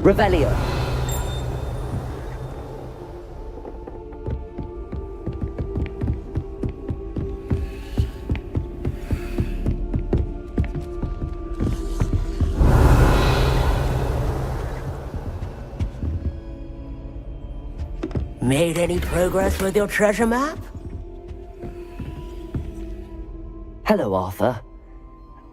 Revelio. Made any progress with your treasure map? Hello, Arthur.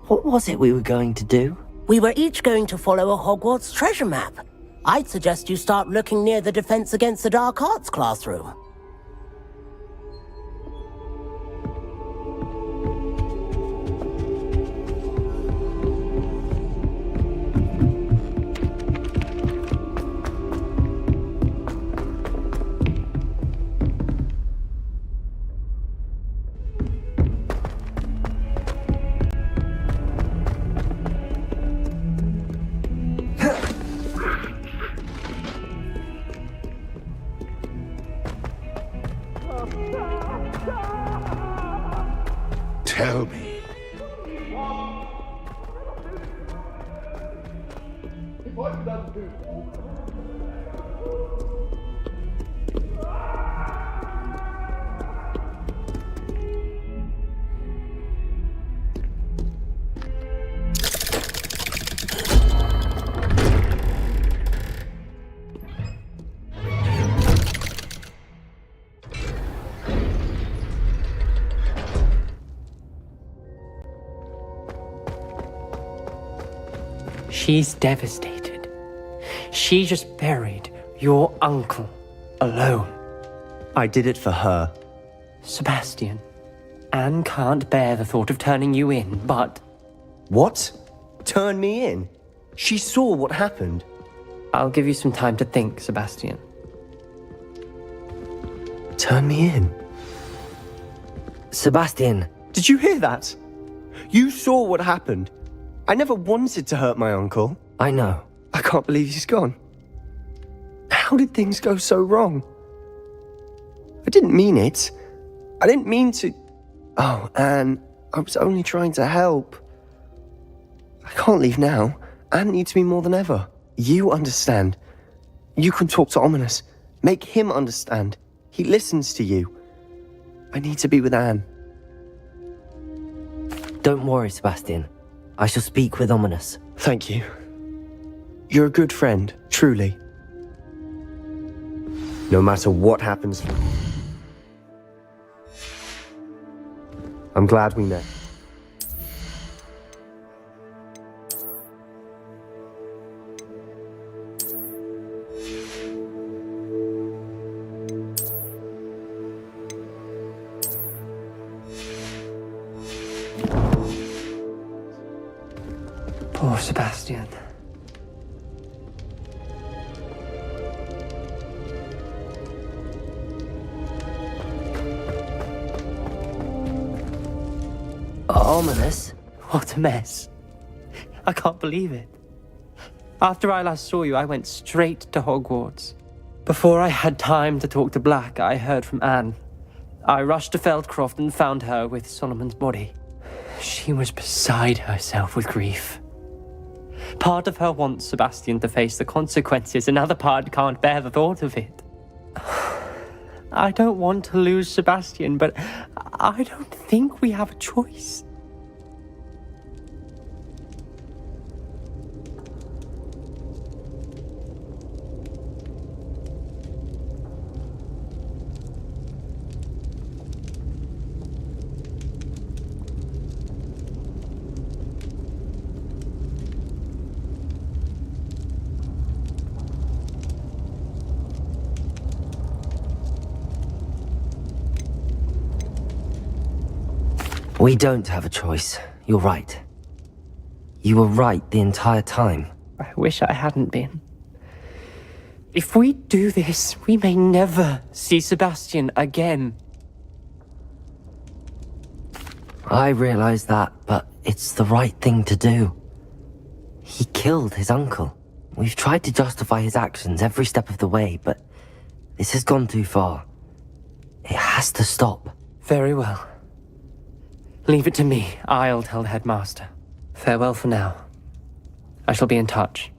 What was it we were going to do? We were each going to follow a Hogwarts treasure map. I'd suggest you start looking near the Defense Against the Dark Arts classroom. Tell me. She's devastated. She just buried your uncle alone. I did it for her. Sebastian, Anne can't bear the thought of turning you in, but... What? Turn me in? She saw what happened. I'll give you some time to think, Sebastian. Turn me in? Sebastian. Did you hear that? You saw what happened. I never wanted to hurt my uncle. I know. I can't believe he's gone. How did things go so wrong? I didn't mean it. I didn't mean to... Oh, Anne, I was only trying to help. I can't leave now. Anne needs me more than ever. You understand. You can talk to Ominous. Make him understand. He listens to you. I need to be with Anne. Don't worry, Sebastian. I shall speak with Ominous. Thank you. You're a good friend, truly. No matter what happens, I'm glad we met. Poor Sebastian. Ominous? What a mess. I can't believe it. After I last saw you, I went straight to Hogwarts. Before I had time to talk to Black, I heard from Anne. I rushed to Feldcroft and found her with Solomon's body. She was beside herself with grief. Part of her wants Sebastian to face the consequences, another part can't bear the thought of it. I don't want to lose Sebastian, but I don't think we have a choice. We don't have a choice. You're right. You were right the entire time. I wish I hadn't been. If we do this, we may never see Sebastian again. I realize that, but it's the right thing to do. He killed his uncle. We've tried to justify his actions every step of the way, but this has gone too far. It has to stop. Very well. Leave it to me. I'll tell the headmaster. Farewell for now. I shall be in touch.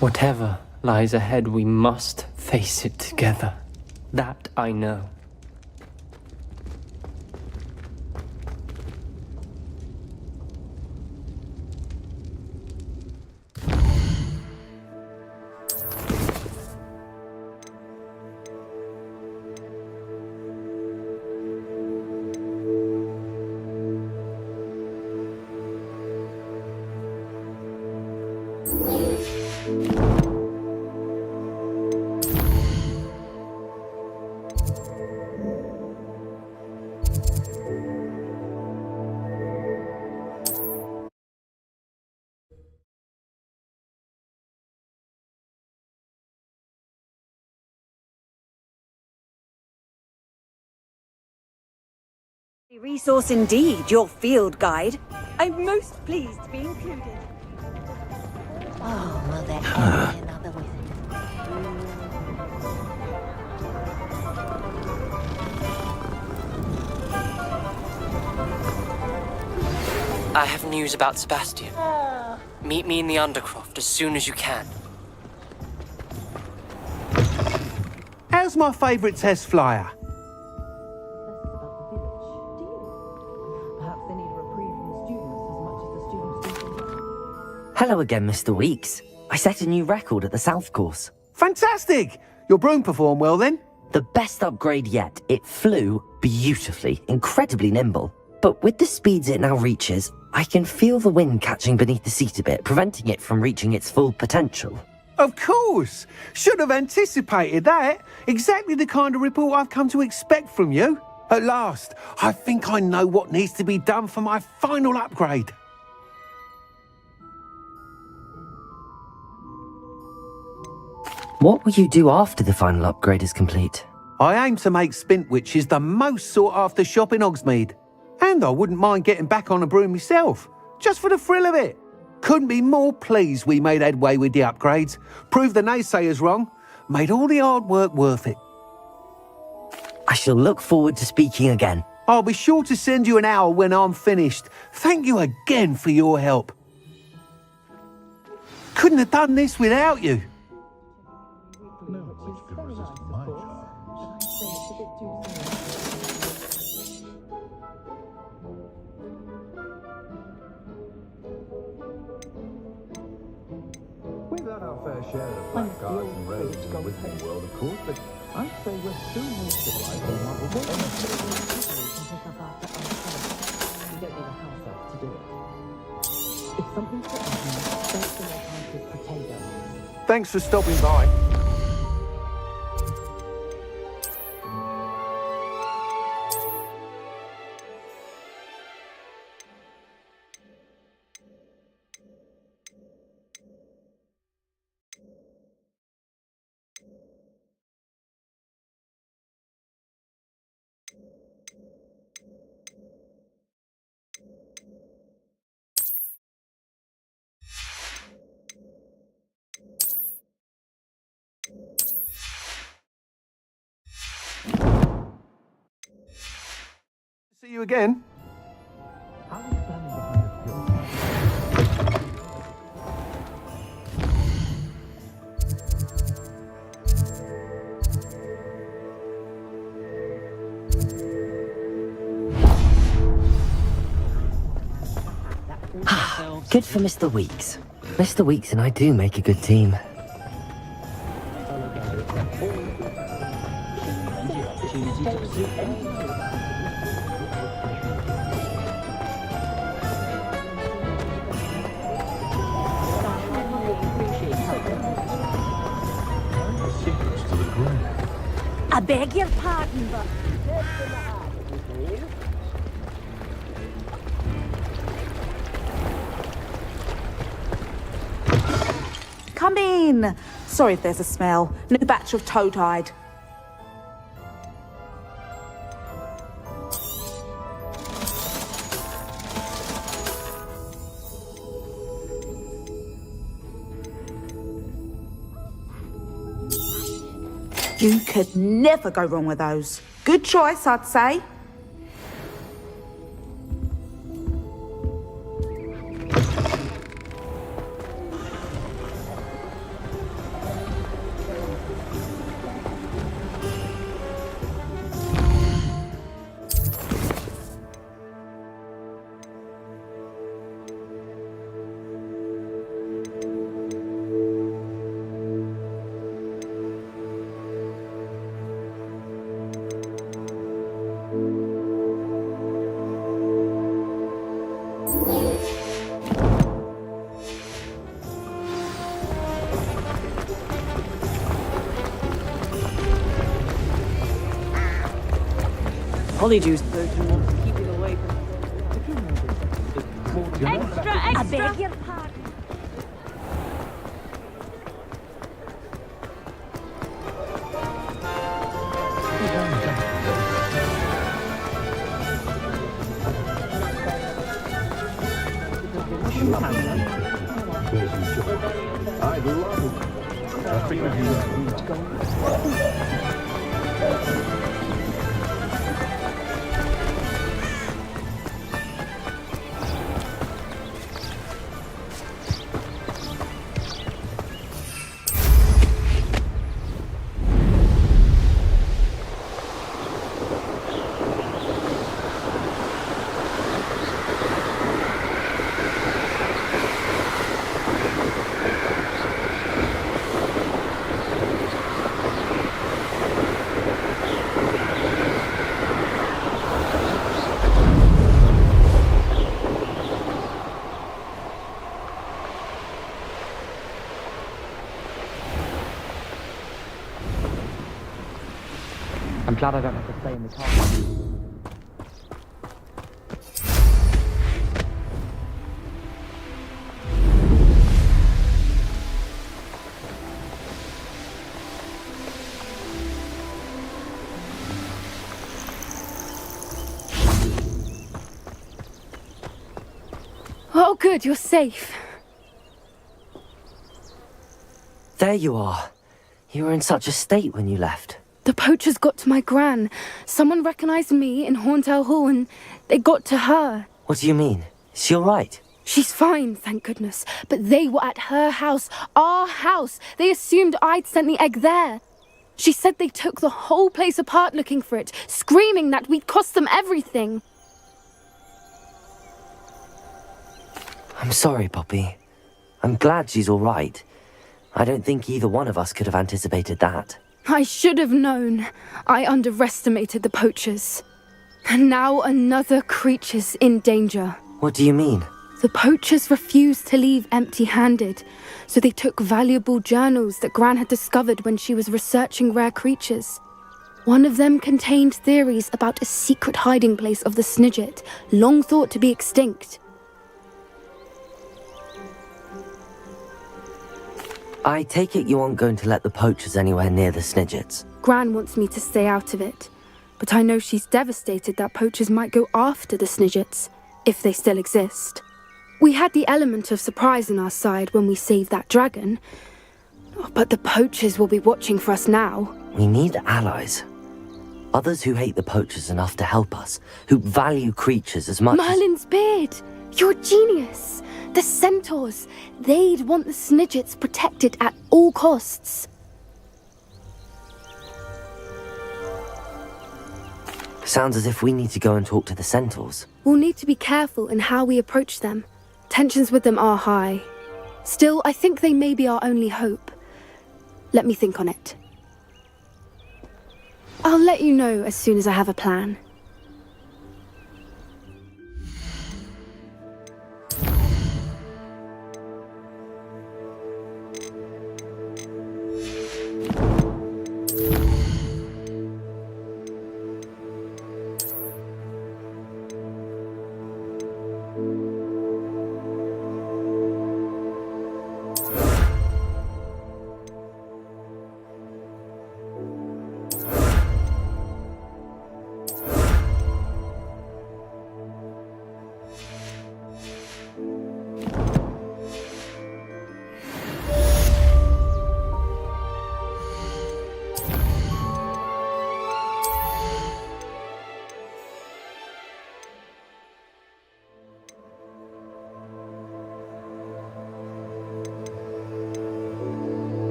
Whatever lies ahead, we must face it together. That I know. Resource indeed, your field guide. I'm most pleased to be included. Oh, will there ever be another wizard? I have news about Sebastian. Meet me in the Undercroft as soon as you can. How's my favourite test flyer? Hello again, Mr. Weeks. I set a new record at the South Course. Fantastic! Your broom performed well then? The best upgrade yet. It flew beautifully, incredibly nimble. But with the speeds it now reaches, I can feel the wind catching beneath the seat a bit, preventing it from reaching its full potential. Of course! Should have anticipated that. Exactly the kind of report I've come to expect from you. At last, I think I know what needs to be done for my final upgrade. What will you do after the final upgrade is complete? I aim to make Spintwitches the most sought-after shop in Hogsmeade. And I wouldn't mind getting back on a broom myself, just for the thrill of it. Couldn't be more pleased we made headway with the upgrades, proved the naysayers wrong, made all the hard work worth it. I shall look forward to speaking again. I'll be sure to send you an hour when I'm finished. Thank you again for your help. Couldn't have done this without you. We've had our fair share of blackguards and rogues in the wizarding world, of course, but I'd say we're still more civilized than Marvel. You don't need a house elf to do it. If something's to happen, don't feel like I'm potato. Thanks for stopping by. See you again. Good for Mr. Weeks. Mr. Weeks and I do make a good team. I beg your pardon, but... Come in. Sorry if there's a smell. New batch of toe-tied. You could never go wrong with those. Good choice, I'd say. Polyjuice surgeon wants to keep it away from... Extra! I beg your pardon. I'd love it. I'm glad I don't have to stay in this house. Oh, good, you're safe. There you are. You were in such a state when you left. The poachers got to my gran. Someone recognized me in Horndale Hall and they got to her. What do you mean? Is she all right? She's fine, thank goodness. But they were at her house, our house. They assumed I'd sent the egg there. She said they took the whole place apart looking for it, screaming that we'd cost them everything. I'm sorry, Poppy. I'm glad she's all right. I don't think either one of us could have anticipated that. I should have known. I underestimated the poachers. And now another creature's in danger. What do you mean? The poachers refused to leave empty-handed, so they took valuable journals that Gran had discovered when she was researching rare creatures. One of them contained theories about a secret hiding place of the Snidget, long thought to be extinct. I take it you aren't going to let the poachers anywhere near the Snidgets. Gran wants me to stay out of it, but I know she's devastated that poachers might go after the Snidgets, if they still exist. We had the element of surprise on our side when we saved that dragon, but the poachers will be watching for us now. We need allies. Others who hate the poachers enough to help us, who value creatures as much as... Merlin's beard! You're a genius! The centaurs! They'd want the Snidgets protected at all costs. Sounds as if we need to go and talk to the centaurs. We'll need to be careful in how we approach them. Tensions with them are high. Still, I think they may be our only hope. Let me think on it. I'll let you know as soon as I have a plan.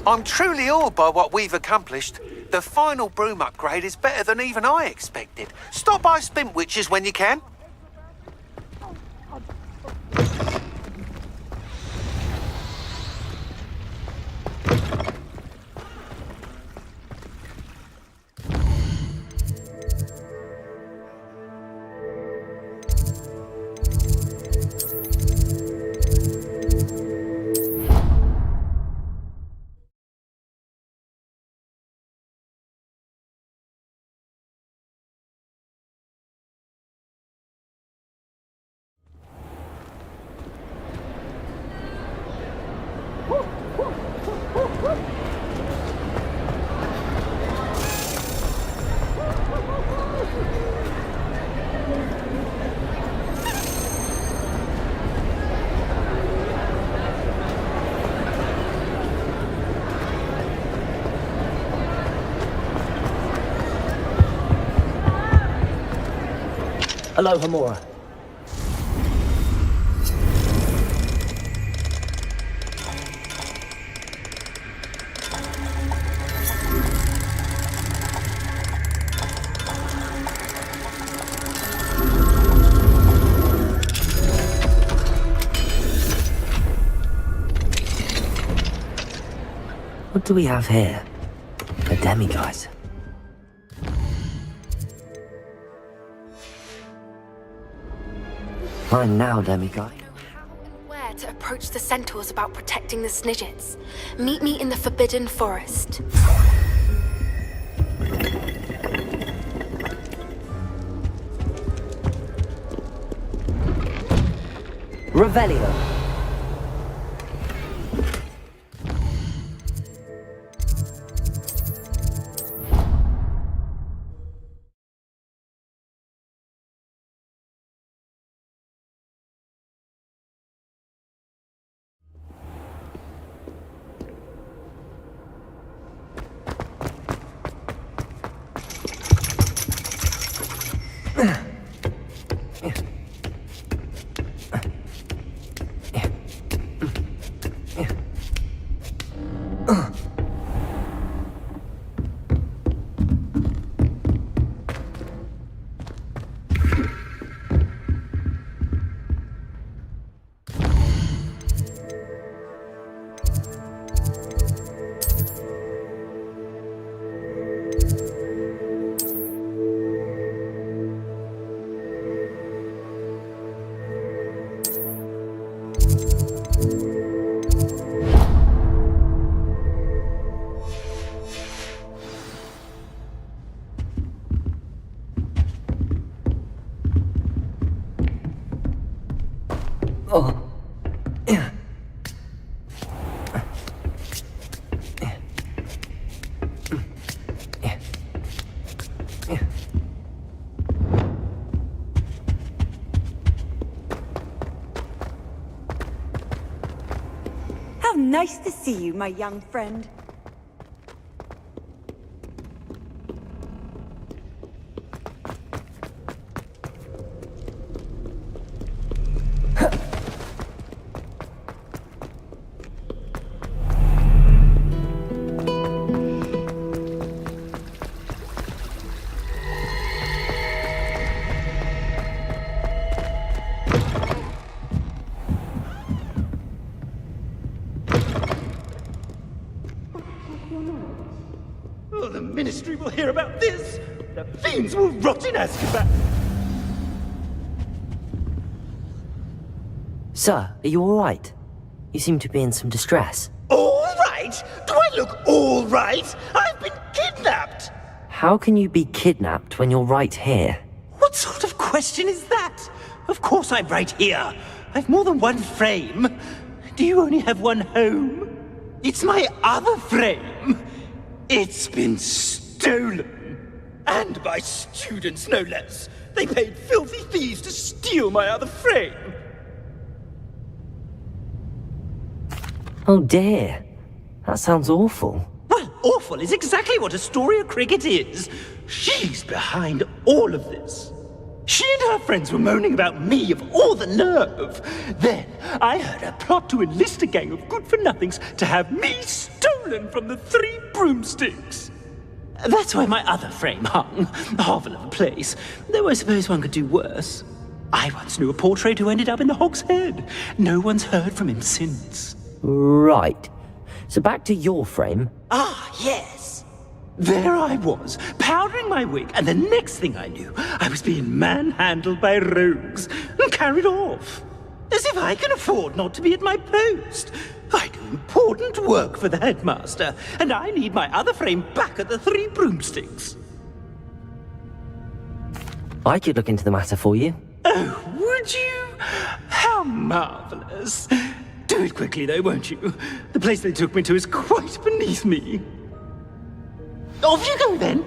I'm truly awed by what we've accomplished. The final broom upgrade is better than even I expected. Stop by Spintwitches when you can. Hello, Hamura. What do we have here? A demiguise. Fine now, demiguise. I know how and where to approach the centaurs about protecting the Snidgets. Meet me in the Forbidden Forest. Revelio. How nice to see you, my young friend. Oh, the Ministry will hear about this! The fiends will rot in Azkaban! Sir, are you alright? You seem to be in some distress. All right? Do I look all right? I've been kidnapped! How can you be kidnapped when you're right here? What sort of question is that? Of course I'm right here. I've more than one frame. Do you only have one home? It's my other frame. It's been stolen. And by students, no less. They paid filthy thieves to steal my other frame. Oh dear. That sounds awful. Well, awful is exactly what Astoria Cricket is. She's behind all of this. She and her friends were moaning about me of all the nerve. Then I heard her plot to enlist a gang of good-for-nothings to have me stolen from the Three Broomsticks. That's where my other frame hung. Hovel of a place, though I suppose one could do worse. I once knew a portrait who ended up in the Hog's Head. No one's heard from him since. Right. So back to your frame. Ah, yes. There I was, powdering my wig, and the next thing I knew, I was being manhandled by rogues and carried off. As if I can afford not to be at my post. I do important work for the headmaster, and I need my other frame back at the Three Broomsticks. I could look into the matter for you. Oh, would you? How marvelous. Do it quickly, though, won't you? The place they took me to is quite beneath me. Off you go, then.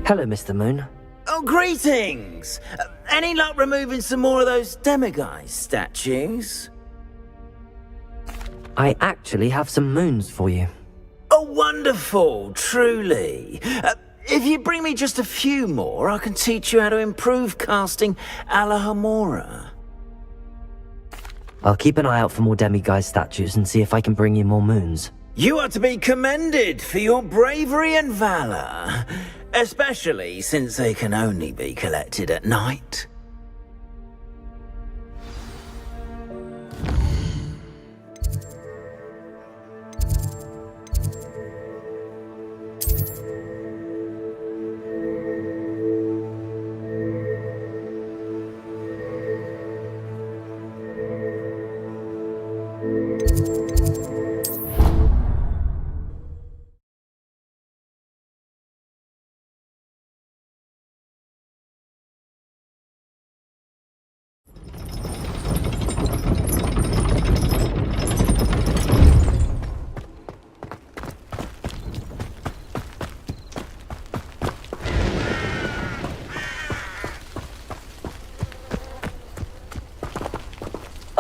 Hello, Mr. Moon. Oh, greetings! Any luck removing some more of those demiguise statues? I actually have some moons for you. Oh, wonderful, truly. If you bring me just a few more, I can teach you how to improve casting a la Hamora. I'll keep an eye out for more demiguise statues and see if I can bring you more moons. You are to be commended for your bravery and valor, especially since they can only be collected at night.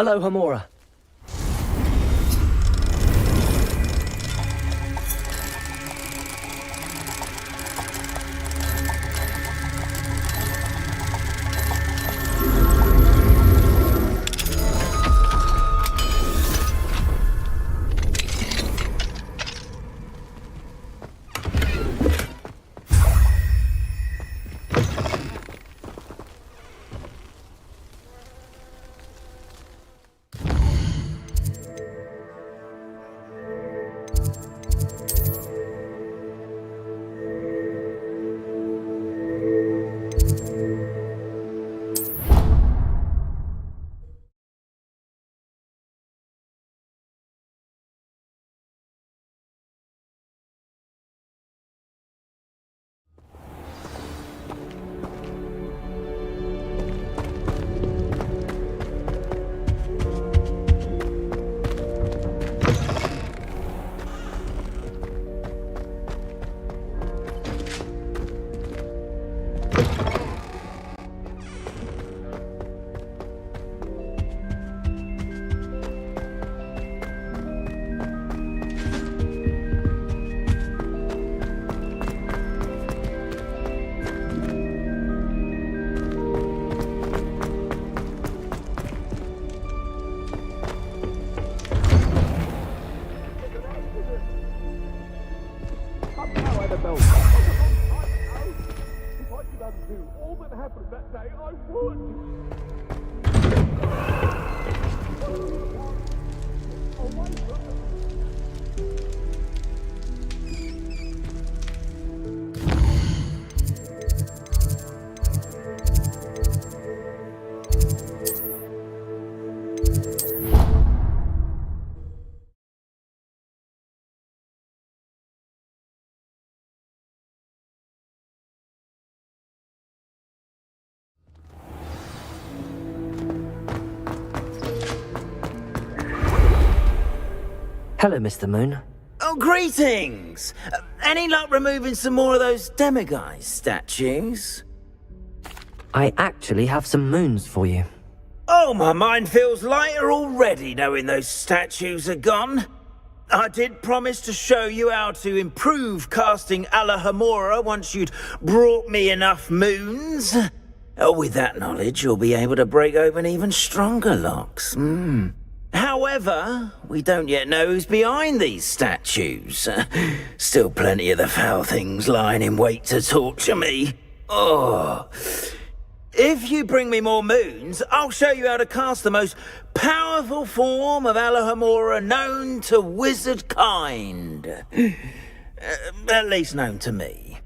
Alohomora. Hello, Mr. Moon. Oh, greetings! Any luck removing some more of those demiguise statues? I actually have some moons for you. Oh, my mind feels lighter already knowing those statues are gone. I did promise to show you how to improve casting Alohomora once you'd brought me enough moons. Oh, with that knowledge, you'll be able to break open even stronger locks. However, we don't yet know who's behind these statues. Still plenty of the foul things lying in wait to torture me. Oh. If you bring me more moons, I'll show you how to cast the most powerful form of Alohomora known to wizard kind. At least known to me.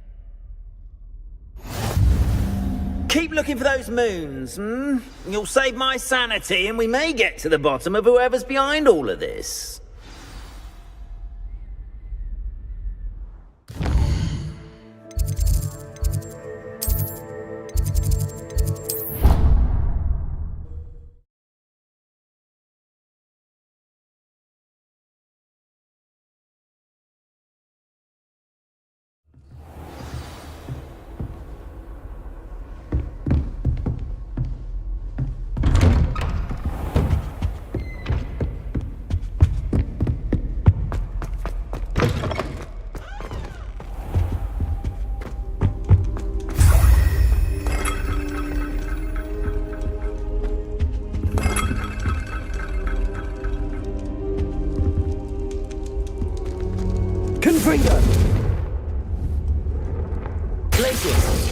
Keep looking for those moons, You'll save my sanity and we may get to the bottom of whoever's behind all of this. Confringo! Places.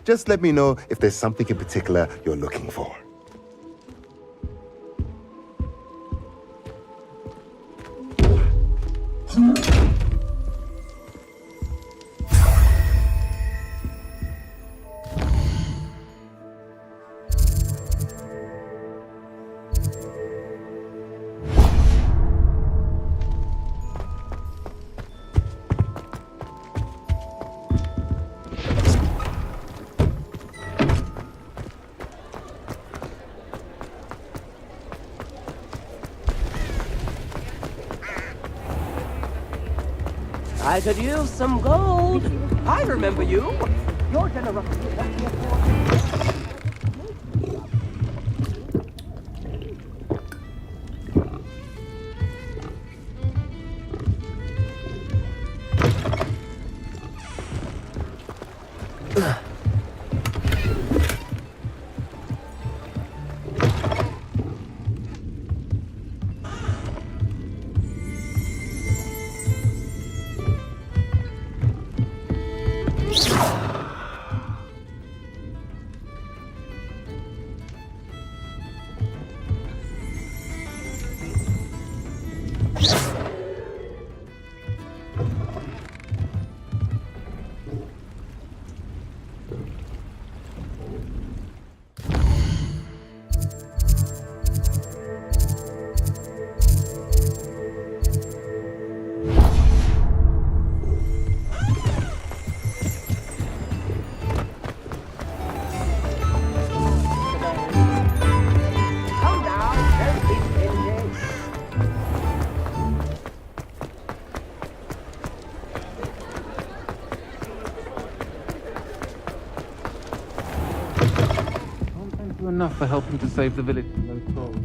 Just let me know if there's something in particular you're looking for. I could use some gold. I remember you. Your generosity left me a enough for helping to save the village from those trolls.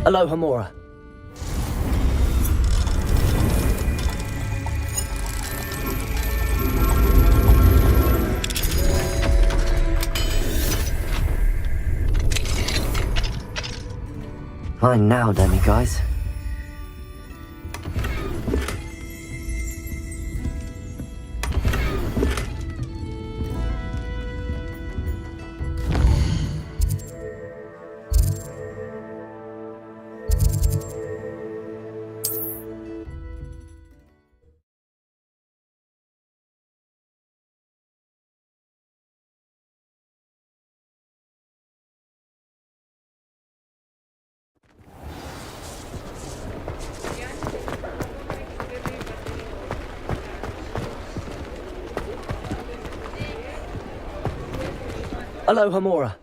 Aloha Mora. Fine now, demiguise. Aloha Mora.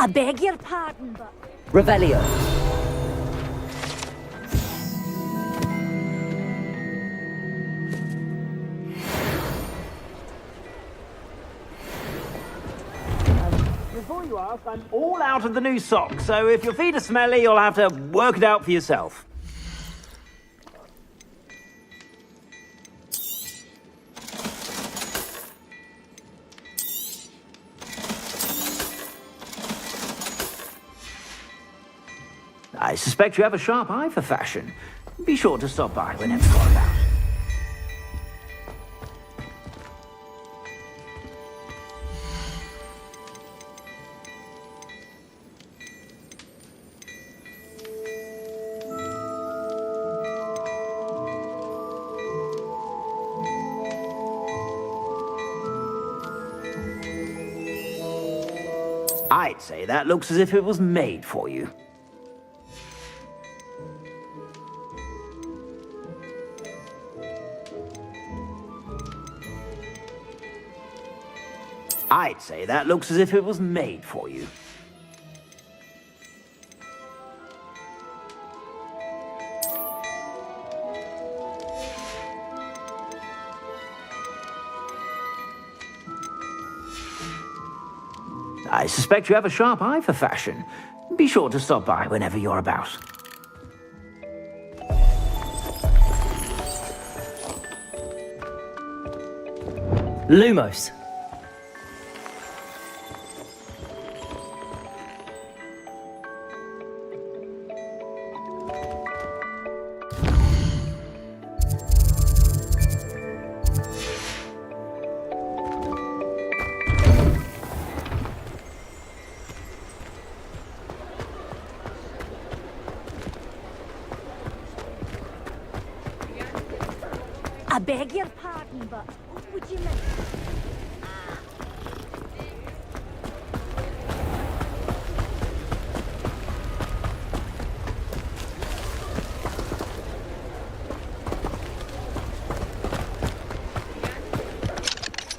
I beg your pardon, but... Revelio. Before you ask, I'm all out of the new socks, so if your feet are smelly, you'll have to work it out for yourself. I suspect you have a sharp eye for fashion. Be sure to stop by whenever you're about. I'd say that looks as if it was made for you. I'd say that looks as if it was made for you. I suspect you have a sharp eye for fashion. Be sure to stop by whenever you're about. Lumos. I beg your pardon, but would you like...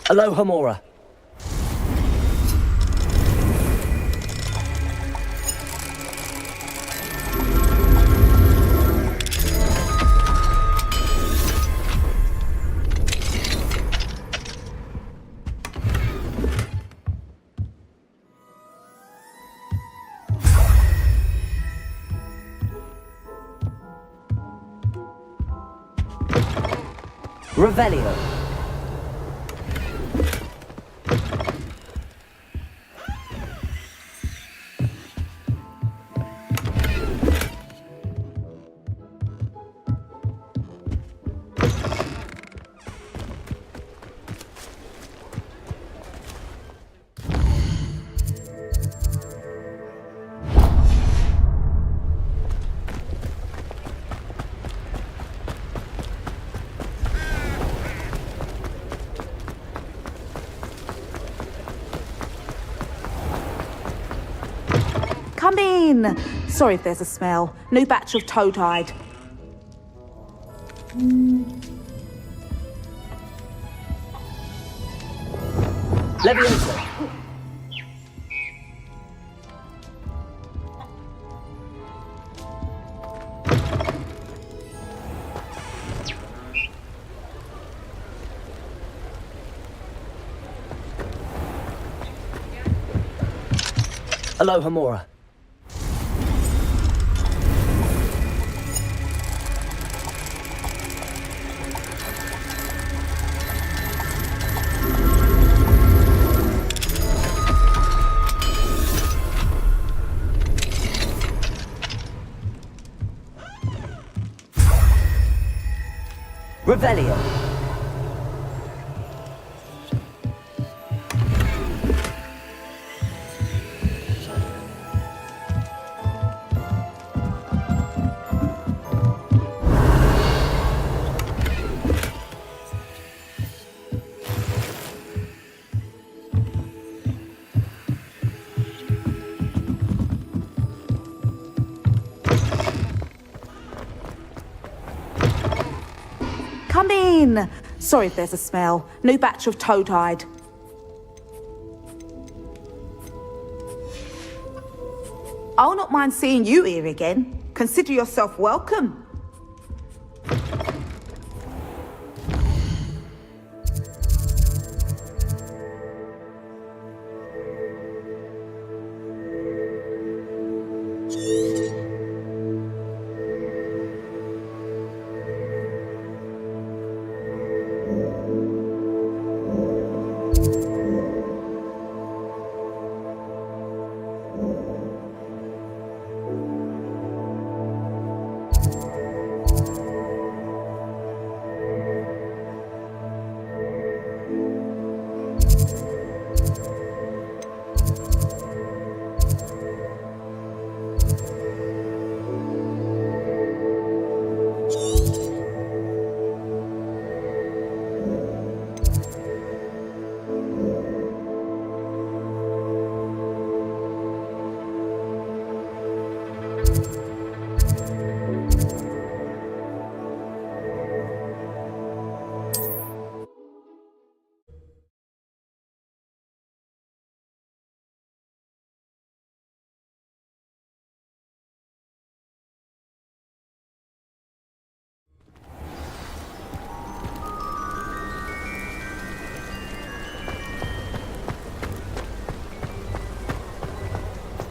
Aloha Mora. Revelio. Come in! Sorry if there's a smell. New batch of toad-hide. Levioso. Aloha Mora. Revelio. Come in! Sorry if there's a smell. New batch of toad-hide. I'll not mind seeing you here again. Consider yourself welcome.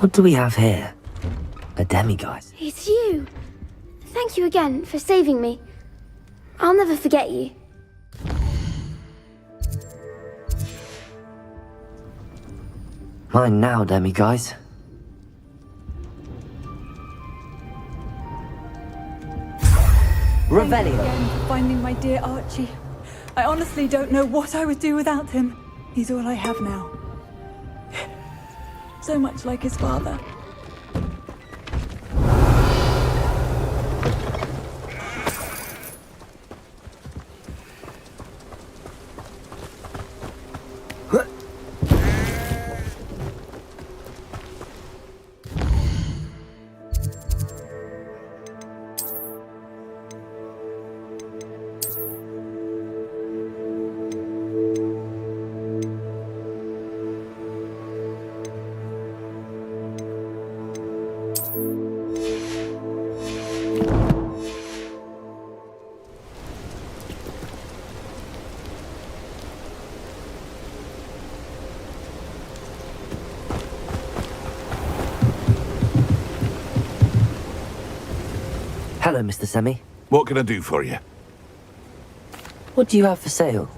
What do we have here? A demiguise. It's you. Thank you again for saving me. I'll never forget you. Mine now, demiguise. Thank Revelio. you again for finding my dear Archie. I honestly don't know what I would do without him. He's all I have now. So much like his father. Hello, Mr. Semi. What can I do for you? What do you have for sale?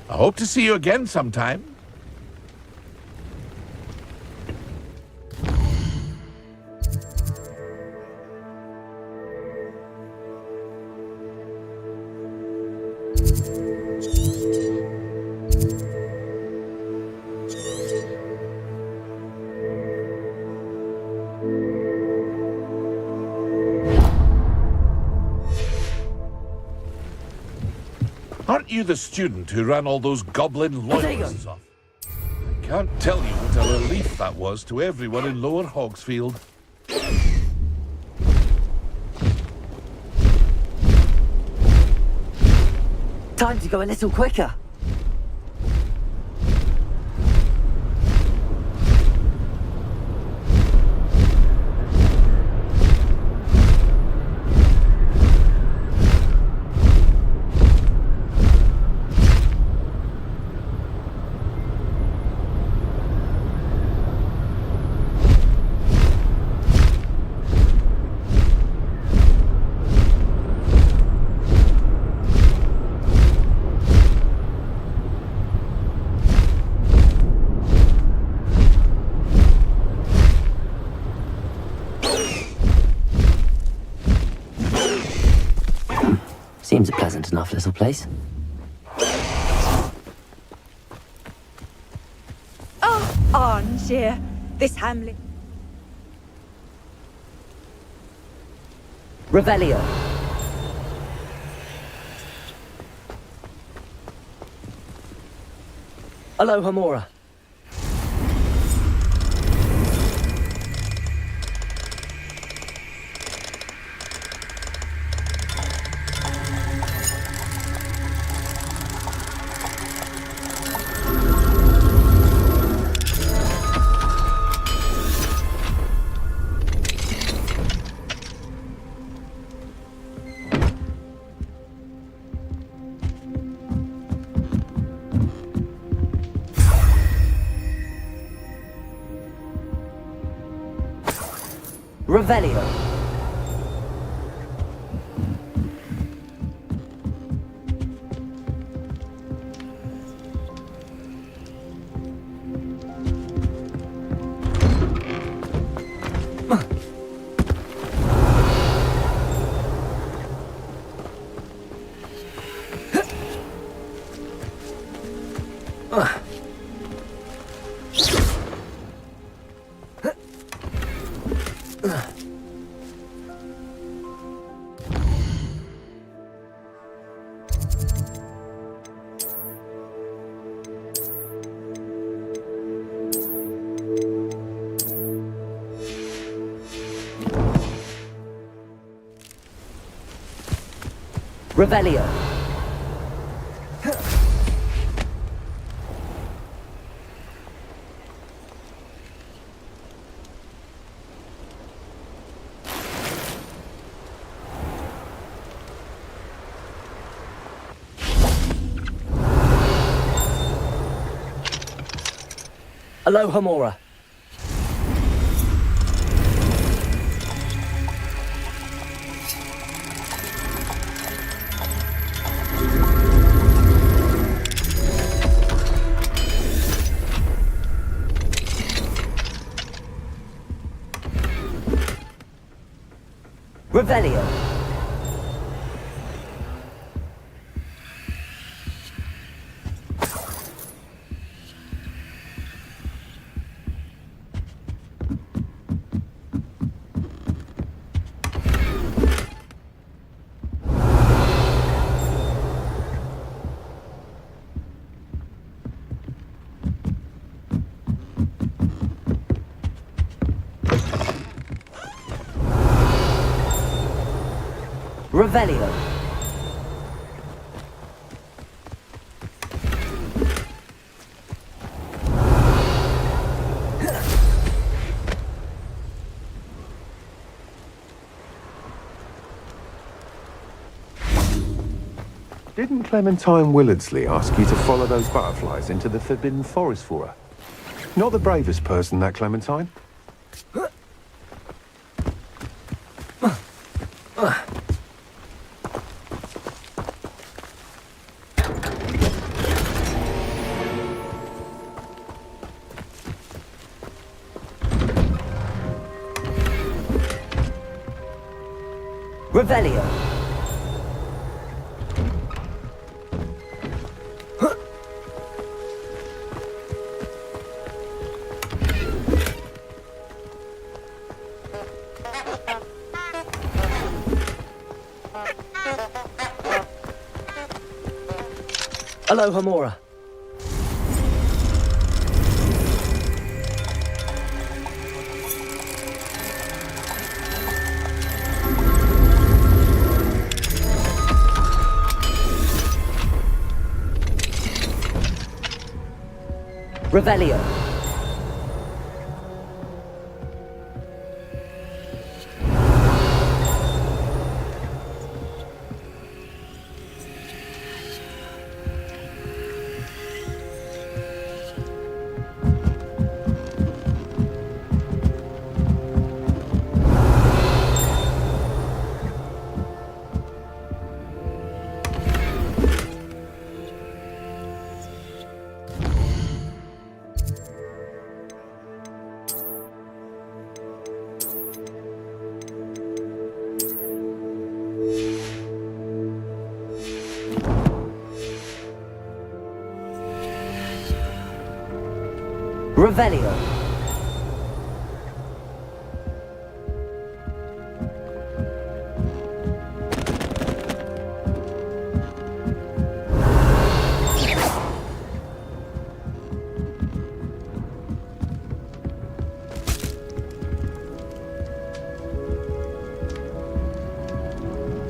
I hope to see you again sometime. Aren't you the student who ran all those goblin loyalists off? I can't tell you what a relief that was to everyone in Lower Hogsfield. Time to go a little quicker. Seems a pleasant enough little place. Oh, Arnshire. This hamlet. Revelio. Alohomora. Revelio. Revelio. Aloha Mora. Revelio. Revelio. Didn't Clementine Willardsley ask you to follow those butterflies into the Forbidden Forest for her? Not the bravest person, that Clementine. Revelio. Aloha Mora. Revelio. Revelio.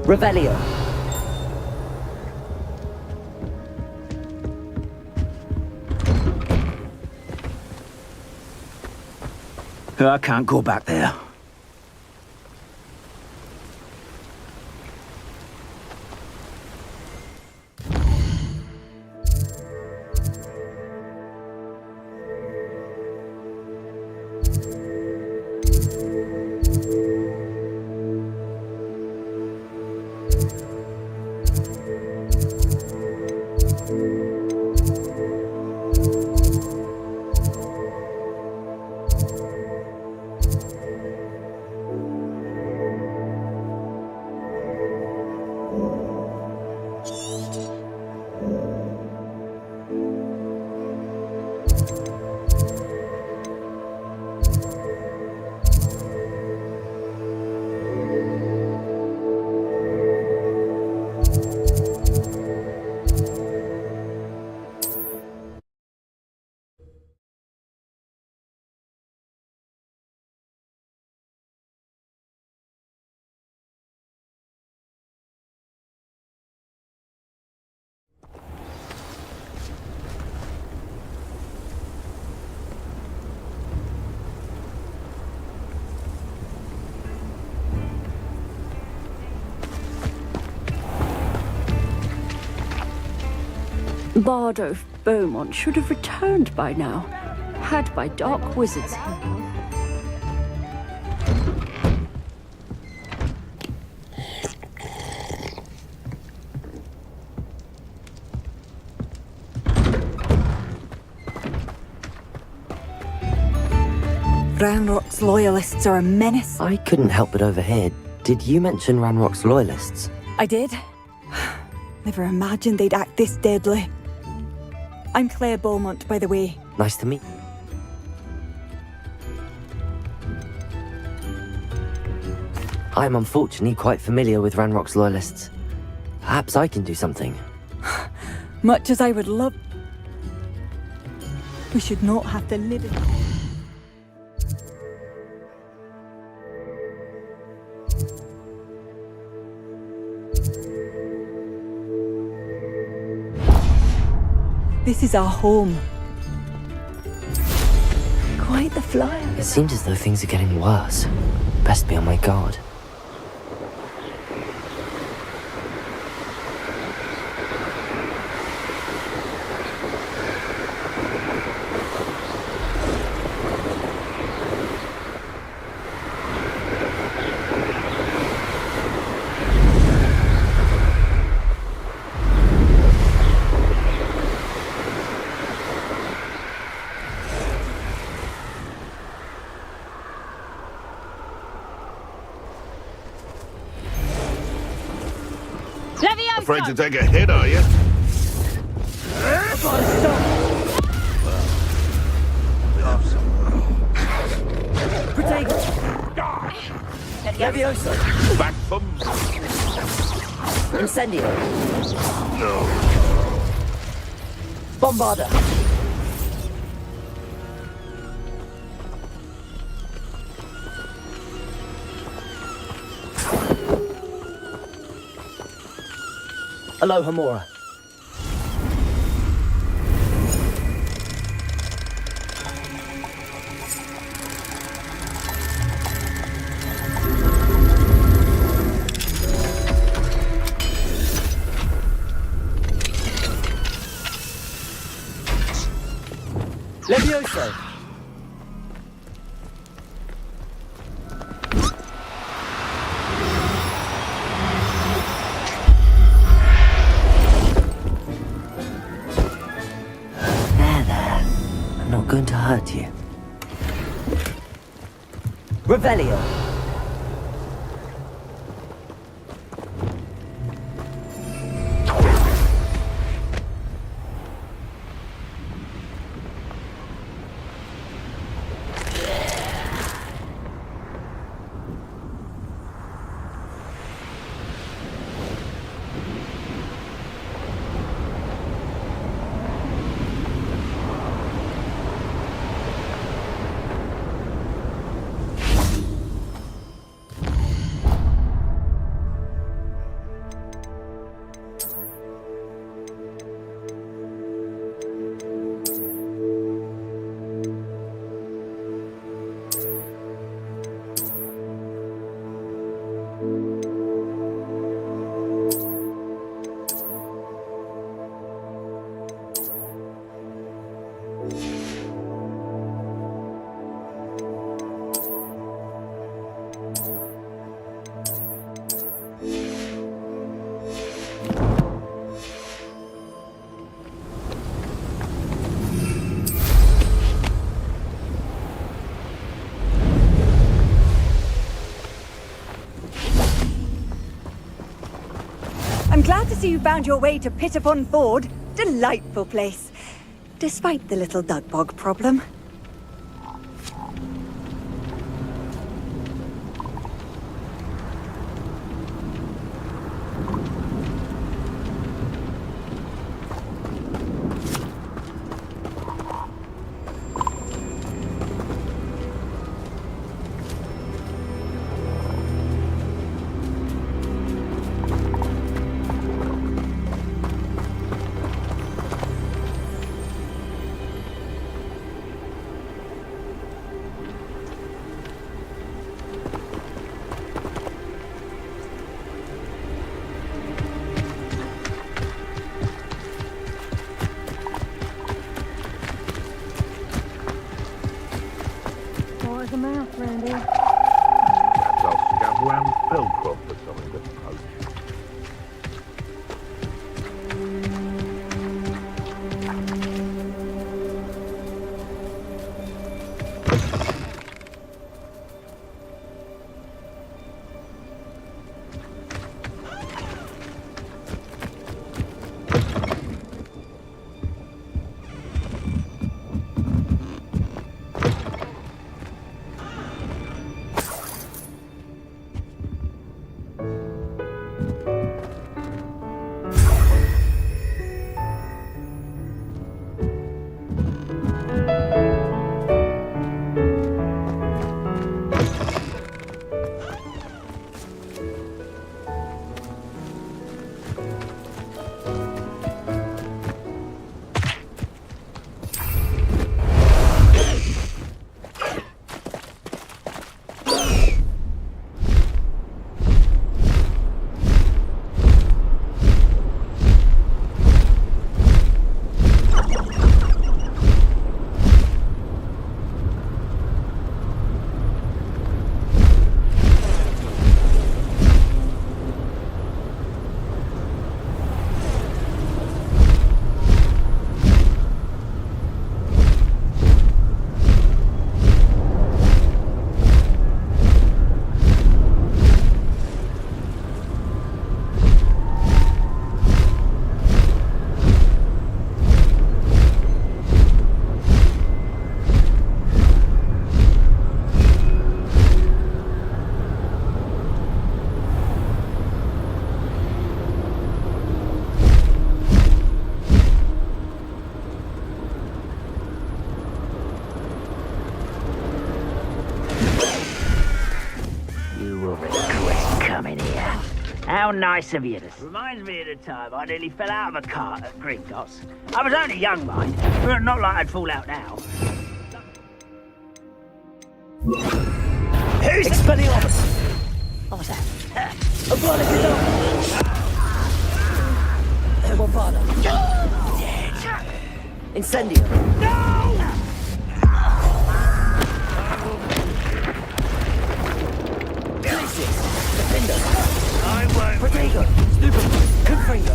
Revelio. I can't go back there. Bardo of Beaumont should have returned by now, had by dark wizards. Ranrock's loyalists are a menace. I couldn't help but overhear. Did you mention Ranrock's loyalists? I did. Never imagined they'd act this deadly. I'm Claire Beaumont, by the way. Nice to meet you. I'm unfortunately quite familiar with Ranrock's loyalists. Perhaps I can do something. Much as I would love... We should not have to live in... This is our home. Quite the flyer. It seems as though things are getting worse. Best be on my guard. Afraid to take a hit, are you? Leviosa! Back from... Incendio! No. Bombarda! Alohomora. Levioso. Going to hurt you. Revelio. I'm glad to see you found your way to Pit upon Ford. Delightful place. Despite the little dug bog problem. the mouth, Randy. Perhaps I'll scout around Spellcroft for something to poach. How nice of you. Reminds me of the time I nearly fell out of a cart at Gringotts. I was only young, mind, but not like I'd fall out now. Who's Expelliarmus? What was that? A bloody Bombada. Incendio. No! Defender. I won't. Protego. Stupid. Confringo.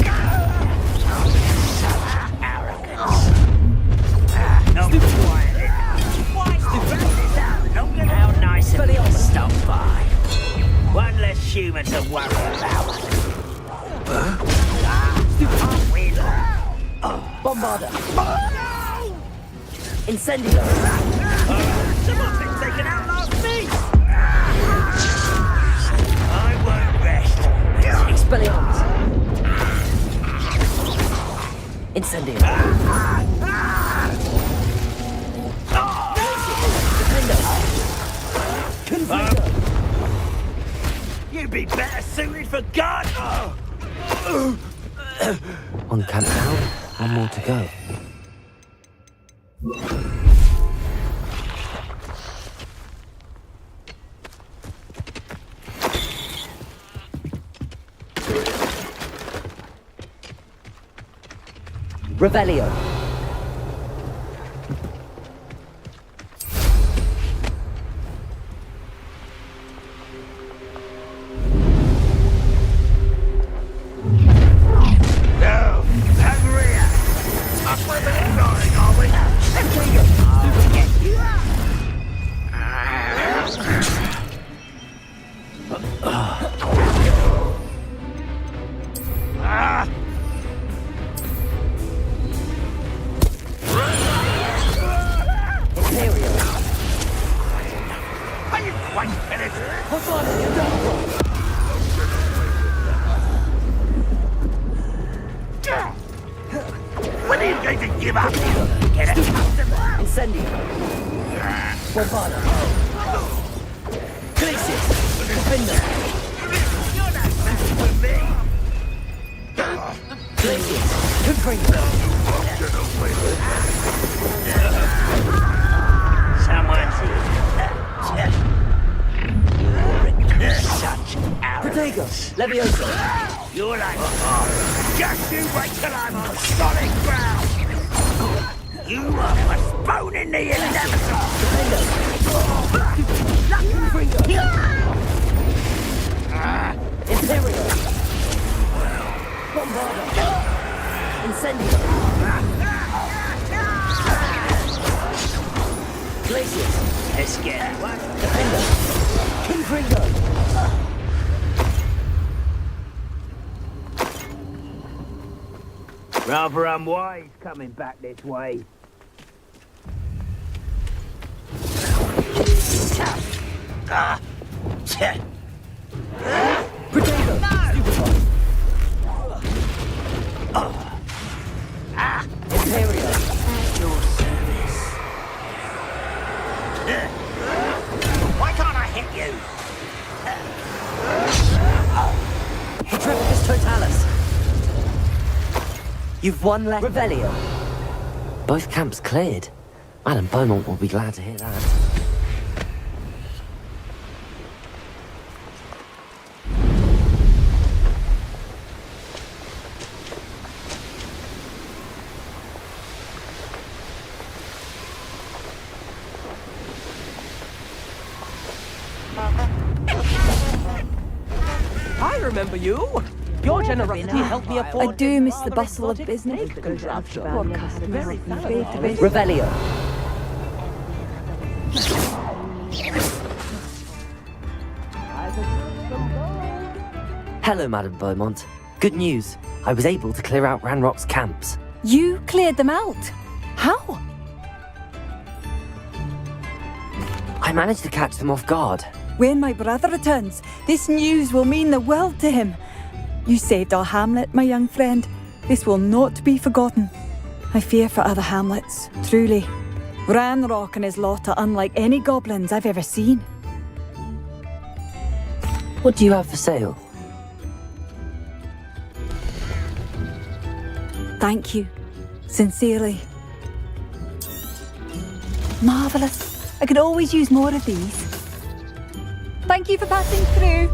Such arrogance. Not quiet. How nice of you to stop by. One less human to worry about. Bombarda. Incendio. Someone thinks they can outlast me. I won't rest. Expelliarmus. Incendio. Defender. You'd be better suited for God. One camp down, one more to go. Revelio. When are you going to give up? Get accustomed. Incendio. Bombada. Glacius. Defender. You're not match for me. Glacius. Confringo. Someone's here. Such arrogance. Protego. Levioso. You're like, just you wait till I'm on solid ground. You are postponing the inevitable. Imperial! Bombardo! Incendio! Glacius! Escape. Defender! Confringo! Rather unwise coming back this way. Ah! Potato! Imperial! At your service. Why can't I hit you? Petrificus Totalis! You've won left. Revelio! Both camps cleared. Madame Beaumont will be glad to hear that. I remember you! Your generosity helped me afford... I do miss the bustle of business that goes after customers. Revelio. Hello, Madame Beaumont. Good news. I was able to clear out Ranrock's camps. You cleared them out? How? I managed to catch them off guard. When my brother returns, this news will mean the world to him. You saved our hamlet, my young friend. This will not be forgotten. I fear for other hamlets, truly. Ranrock and his lot are unlike any goblins I've ever seen. What do you have for sale? Thank you. Sincerely. Marvellous. I could always use more of these. Thank you for passing through.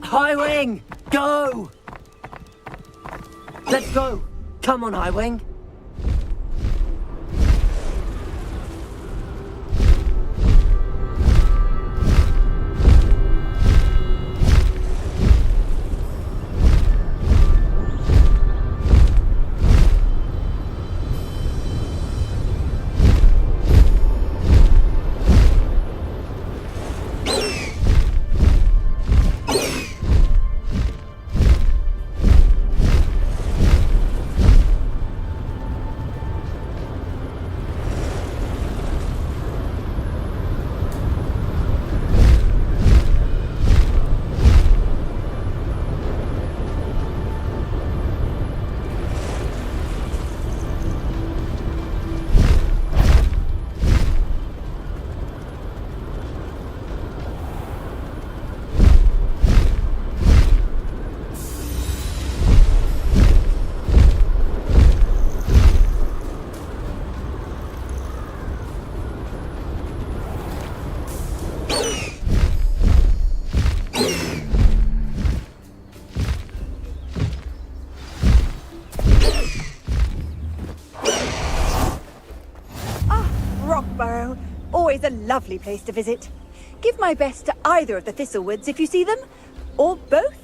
High Wing! Go! Let's go! Come on, High Wing! always a lovely place to visit. Give my best to either of the Thistlewoods if you see them. Or both.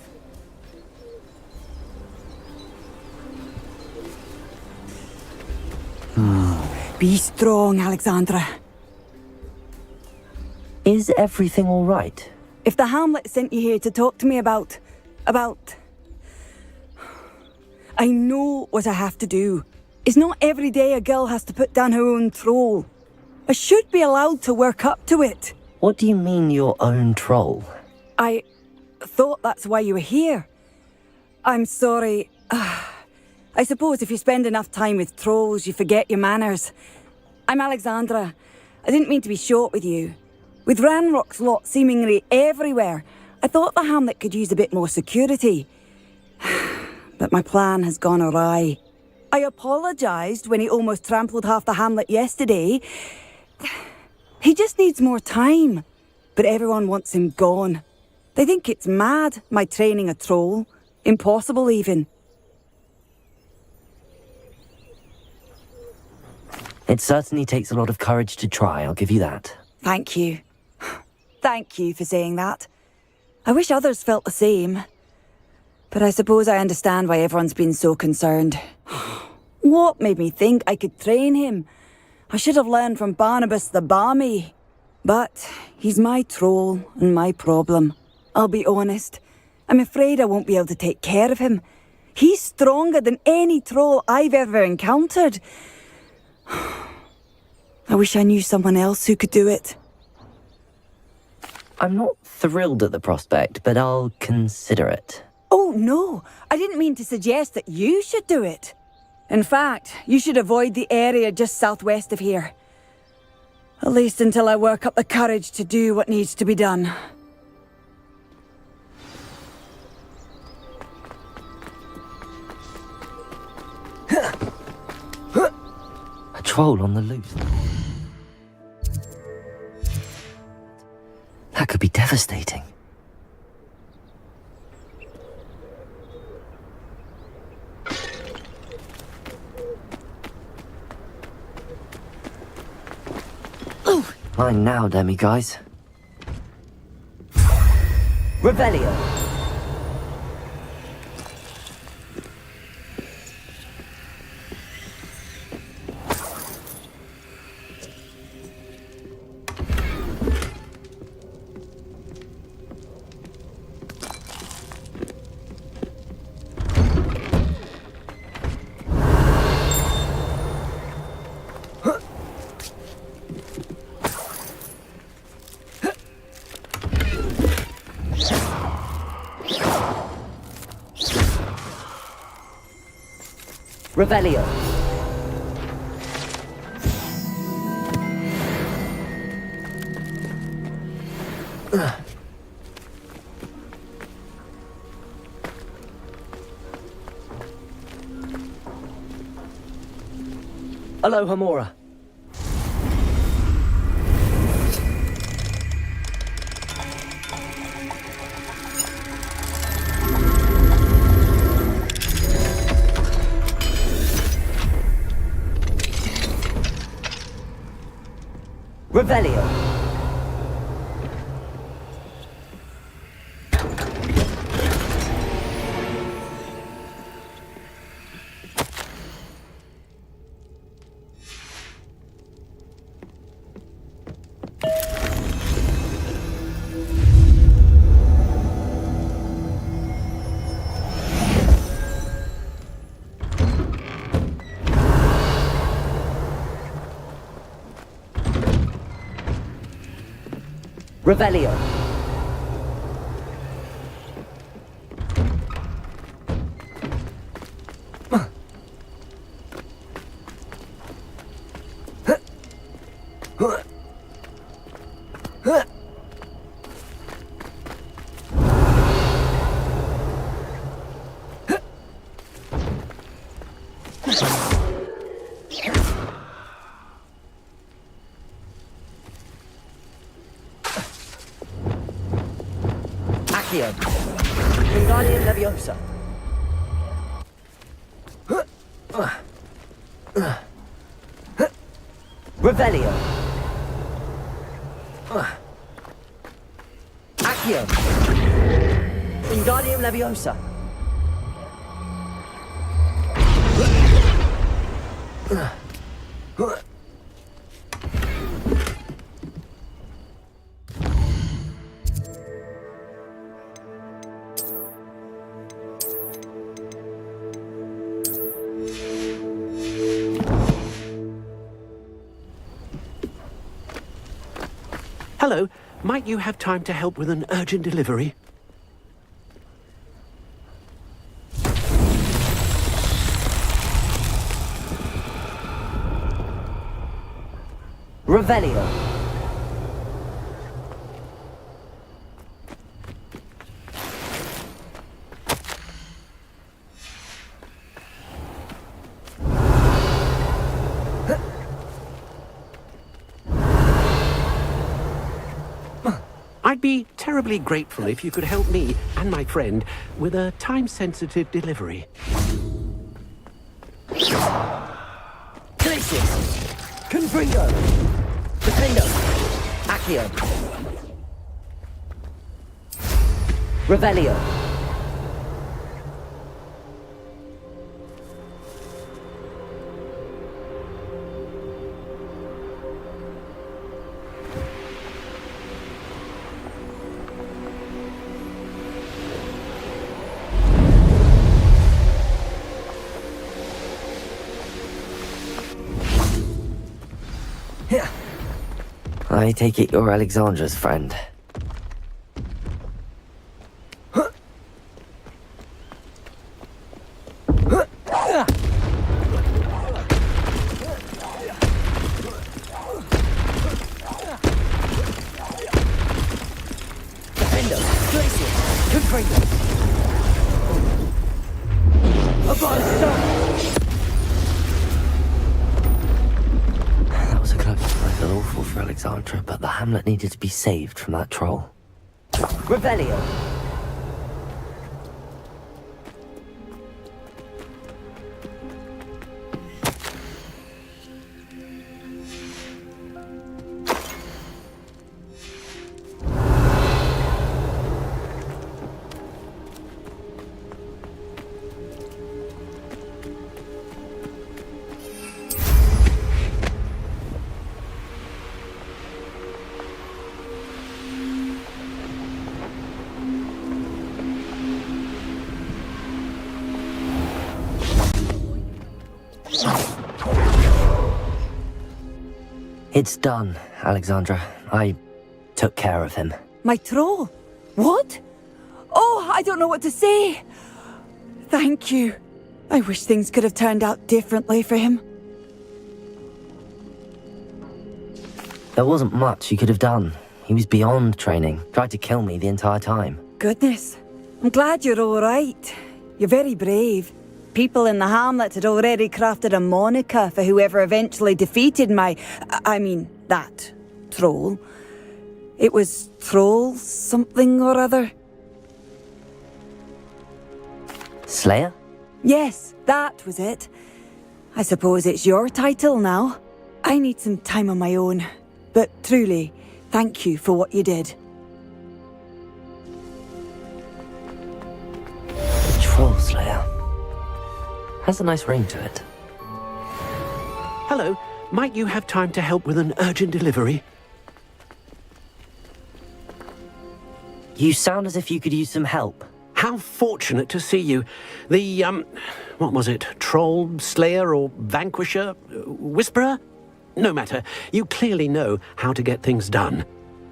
Be strong, Alexandra. Is everything all right? If the Hamlet sent you here to talk to me about... I know what I have to do. It's not every day a girl has to put down her own troll. I should be allowed to work up to it. What do you mean, your own troll? I thought that's why you were here. I'm sorry. I suppose if you spend enough time with trolls, you forget your manners. I'm Alexandra. I didn't mean to be short with you. With Ranrock's lot seemingly everywhere, I thought the Hamlet could use a bit more security. But my plan has gone awry. I apologised when he almost trampled half the Hamlet yesterday. He just needs more time. But everyone wants him gone. They think it's mad, my training a troll. Impossible, even. It certainly takes a lot of courage to try, I'll give you that. Thank you. Thank you for saying that. I wish others felt the same. But I suppose I understand why everyone's been so concerned. What made me think I could train him? I should have learned from Barnabas the Barmy. But he's my troll and my problem. I'll be honest. I'm afraid I won't be able to take care of him. He's stronger than any troll I've ever encountered. I wish I knew someone else who could do it. I'm not thrilled at the prospect, but I'll consider it. Oh, no. I didn't mean to suggest that you should do it. In fact, you should avoid the area just southwest of here. At least until I work up the courage to do what needs to be done. A troll on the loose. That could be devastating. Mine now, demi-guys. Revelio. Revelio. Hello, Hamora. Revelio. Revelio. Wingardium Leviosa. Revelio. Accio! Wingardium Leviosa! Hello, might you have time to help with an urgent delivery? Revelio. I'd be terribly grateful if you could help me and my friend with a time-sensitive delivery. Glacius! Confringo! Defendo! Accio! Revelio! I take it you're Alexandra's friend. Defendo! Glacius! Confringo! That was a close one. I feel awful for Alexandra, but the hamlet needed to be saved from that troll. Revelio! It's done, Alexandra. I took care of him. My troll? What? Oh, I don't know what to say. Thank you. I wish things could have turned out differently for him. There wasn't much you could have done. He was beyond training. Tried to kill me the entire time. Goodness. I'm glad you're all right. You're very brave. People in the hamlet had already crafted a moniker for whoever eventually defeated that troll. It was Troll something or other. Slayer? Yes, that was it. I suppose it's your title now. I need some time on my own. But truly, thank you for what you did. Troll Slayer. Has a nice ring to it. Hello, might you have time to help with an urgent delivery? You sound as if you could use some help. How fortunate to see you. The, what was it? Troll, Slayer, or Vanquisher? Whisperer? No matter. You clearly know how to get things done.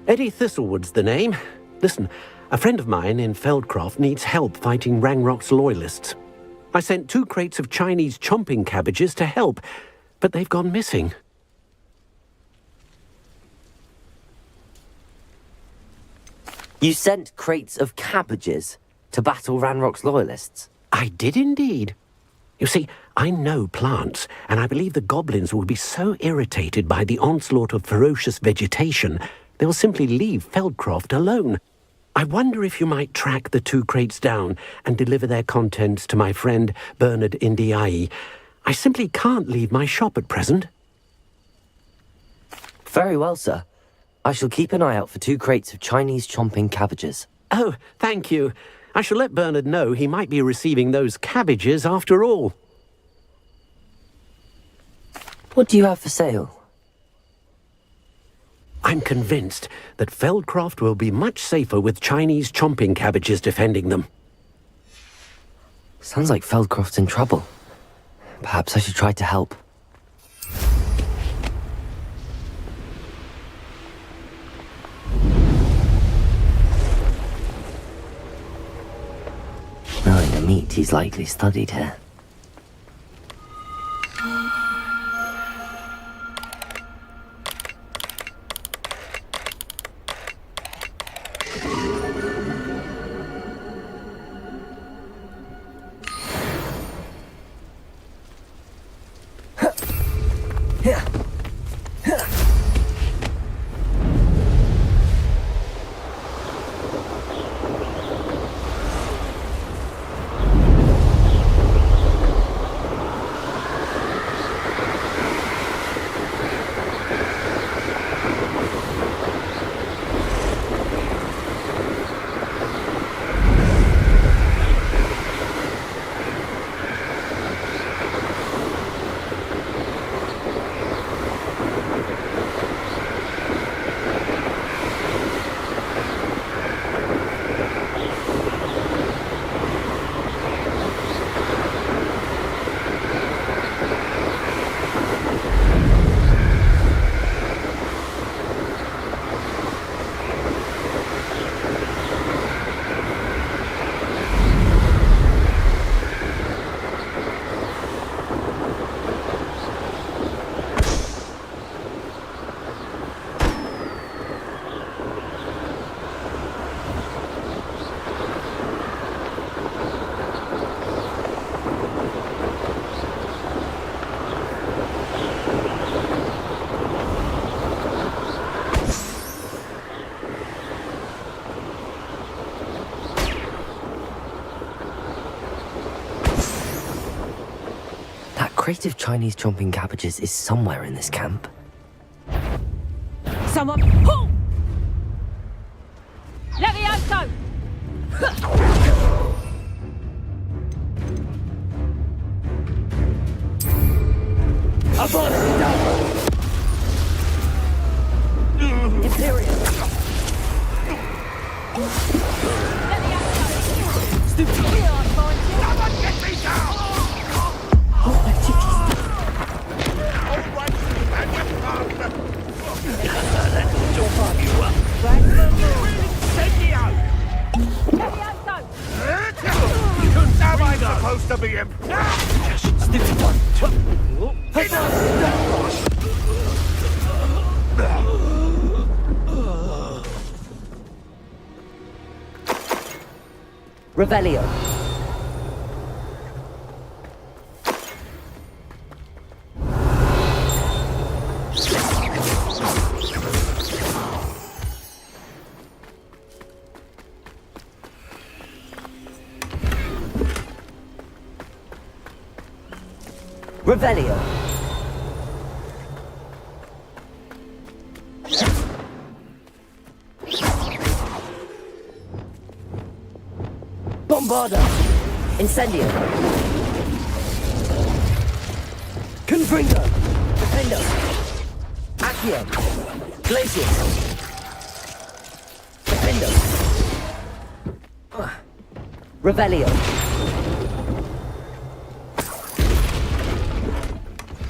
Eddie Thistlewood's the name. Listen, a friend of mine in Feldcroft needs help fighting Rangrock's loyalists. I sent 2 crates of Chinese chomping cabbages to help, but they've gone missing. You sent crates of cabbages to battle Ranrock's loyalists? I did indeed. You see, I know plants, and I believe the goblins will be so irritated by the onslaught of ferocious vegetation, they'll simply leave Feldcroft alone. I wonder if you might track the 2 crates down and deliver their contents to my friend Bernard Indiai. I simply can't leave my shop at present. Very well, sir. I shall keep an eye out for 2 crates of Chinese chomping cabbages. Oh, thank you. I shall let Bernard know he might be receiving those cabbages after all. What do you have for sale? I'm convinced that Feldcroft will be much safer with Chinese chomping cabbages defending them. Sounds like Feldcroft's in trouble. Perhaps I should try to help. Knowing the meat, he's likely studied here. crate of Chinese chomping cabbages is somewhere in this camp. Someone pull! Levioso! Imperial! Stupid! Someone get me down! Am I supposed to be him? Stupid one! Revelio. Revelio. Bombarda. Incendio. Confringo. Defendo. Accio. Glacius. Defendo. Revelio.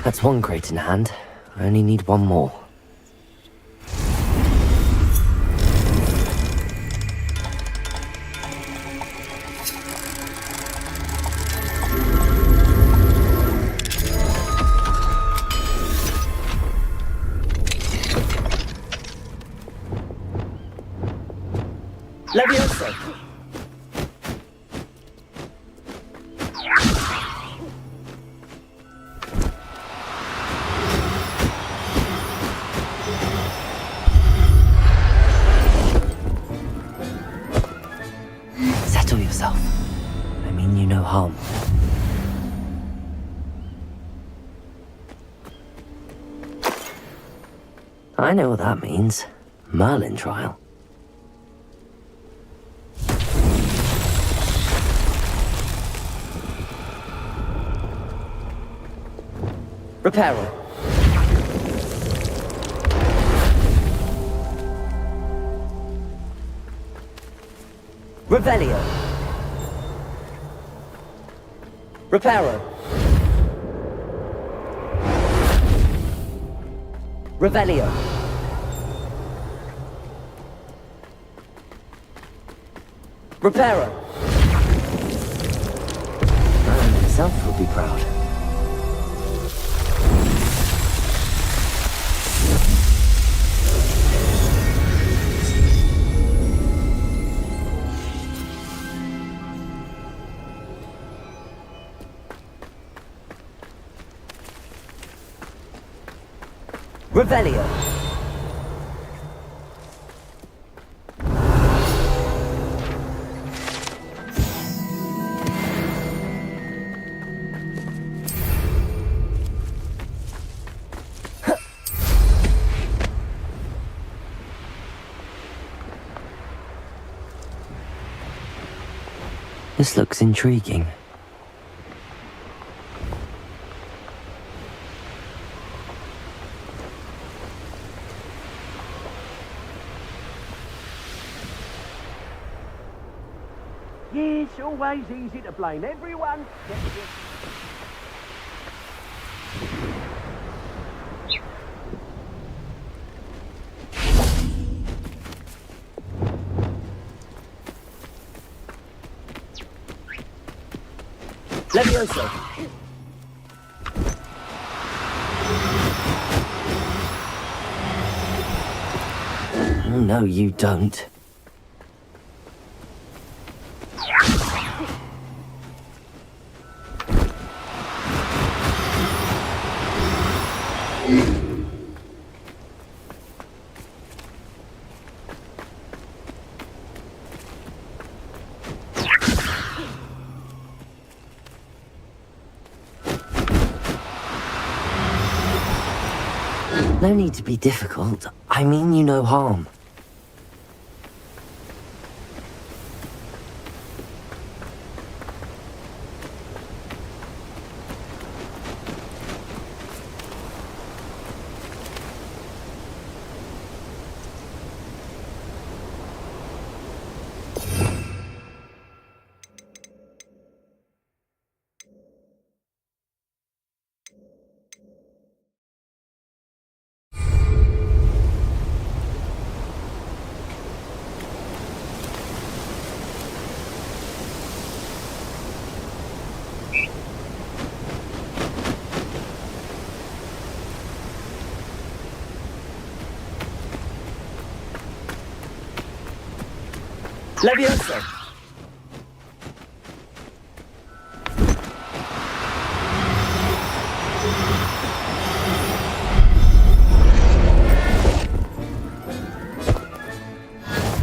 That's one crate in hand. I only need one more. Levioso. Settle yourself. I mean you no harm. I know what that means. Merlin trial? Reparo. Revelio. Reparo. Revelio. Reparo. Merlin himself will be proud. Revelio. This looks intriguing. Yes, always easy to blame everyone. Levioso. Oh, no, you don't. No need to be difficult. I mean you no harm. Levioso.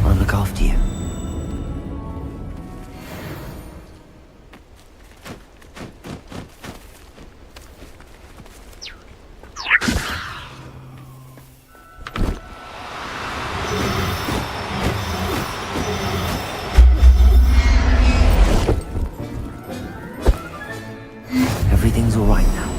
I'll look after you. Everything's all right now.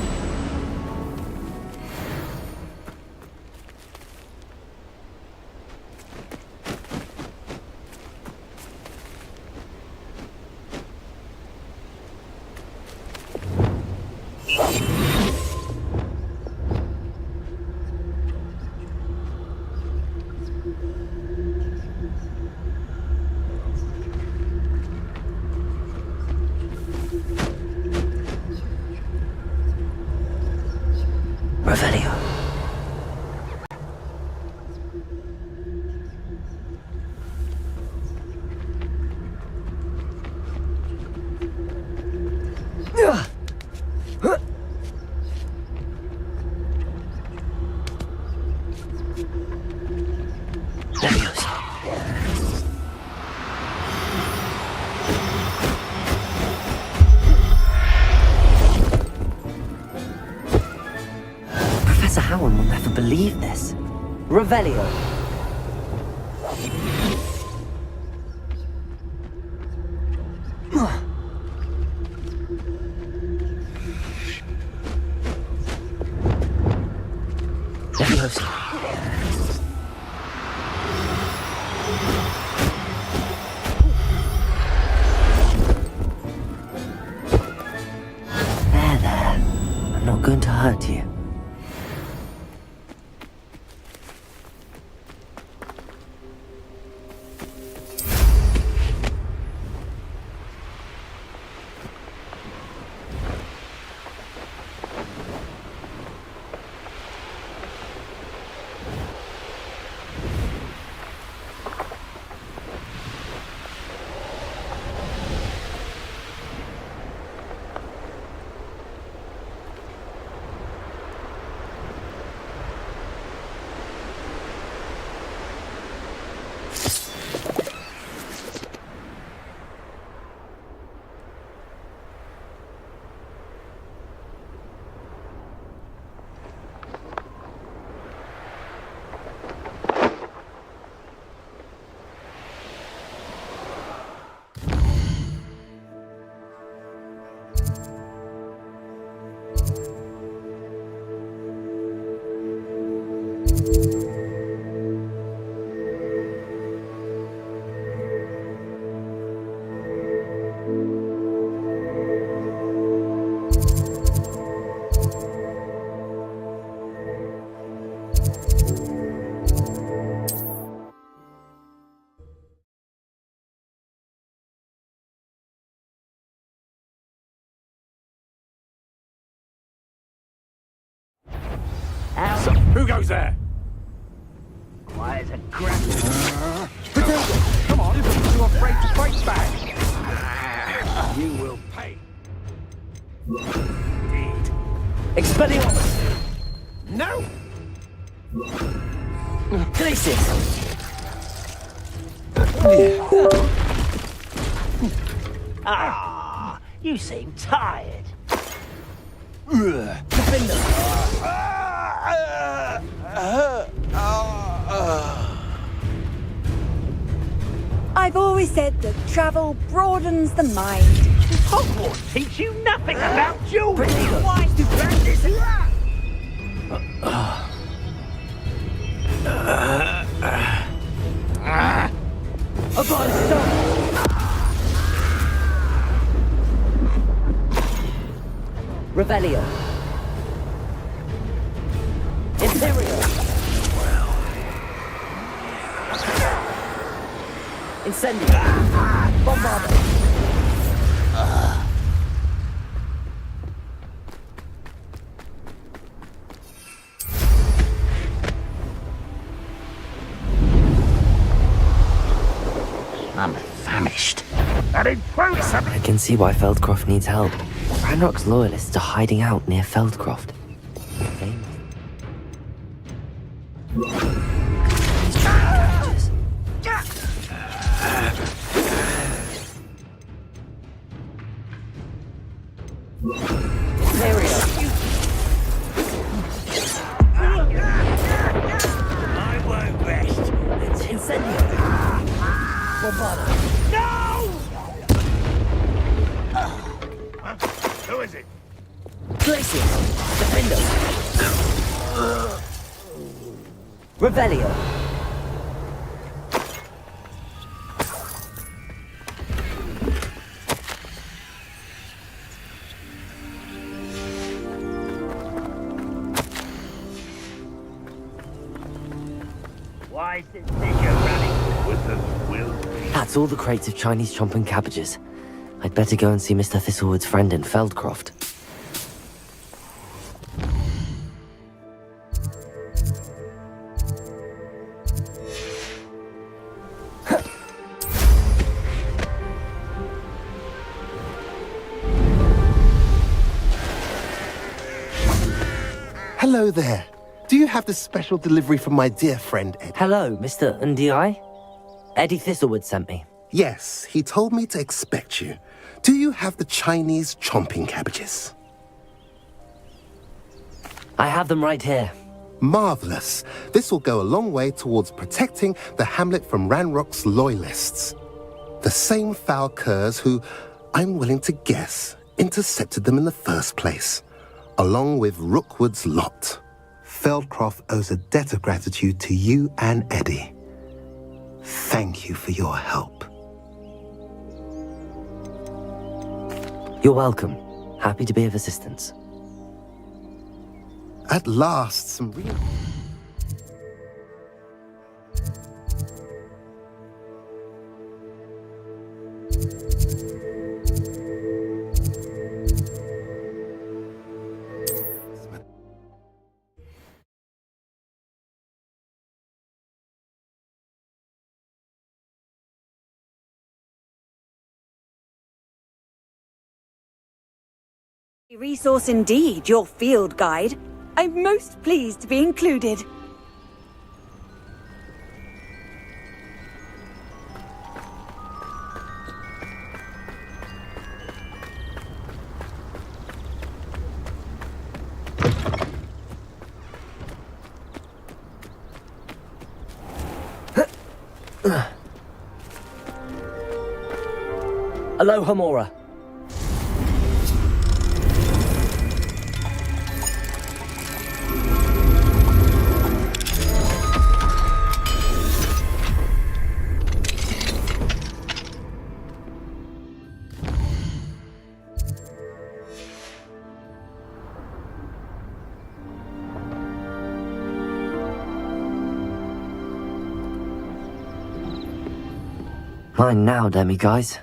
Revelio. Professor Howard will never believe this. Revelio. closer. There. I'm not going to hurt you. So, who goes there? Why is a crap? Come on, you're too afraid to fight back. You will pay. Indeed. Expelliarmus! No! Glacis! You seem tired. I've always said that travel broadens the mind. Hogwarts teach you nothing about jewelry. Why to practice that? Revelio. Imperial. Incendio. Bombardo. I'm famished. That intruder! I can see why Feldcroft needs help. Ranrock's loyalists are hiding out near Feldcroft. I won't rest. Incendio. Bombardo. No! Who is it? Glacius. Defendo. Revelio. Why is this figure running? With the will. That's all the crates of Chinese chomping cabbages. I'd better go and see Mr. Thistlewood's friend in Feldcroft. Hello there. Do you have the special delivery from my dear friend Eddie? Hello, Mr. Ndi? Eddie Thistlewood sent me. Yes, he told me to expect you. Do you have the Chinese chomping cabbages? I have them right here. Marvelous. This will go a long way towards protecting the hamlet from Ranrock's loyalists. The same foul curs who, I'm willing to guess, intercepted them in the first place, along with Rookwood's lot. Feldcroft owes a debt of gratitude to you and Eddie. Thank you for your help. You're welcome. Happy to be of assistance. At last, some real... Resource indeed, your field guide. I'm most pleased to be included. Hello, Hamora. Mine now, demi-guys.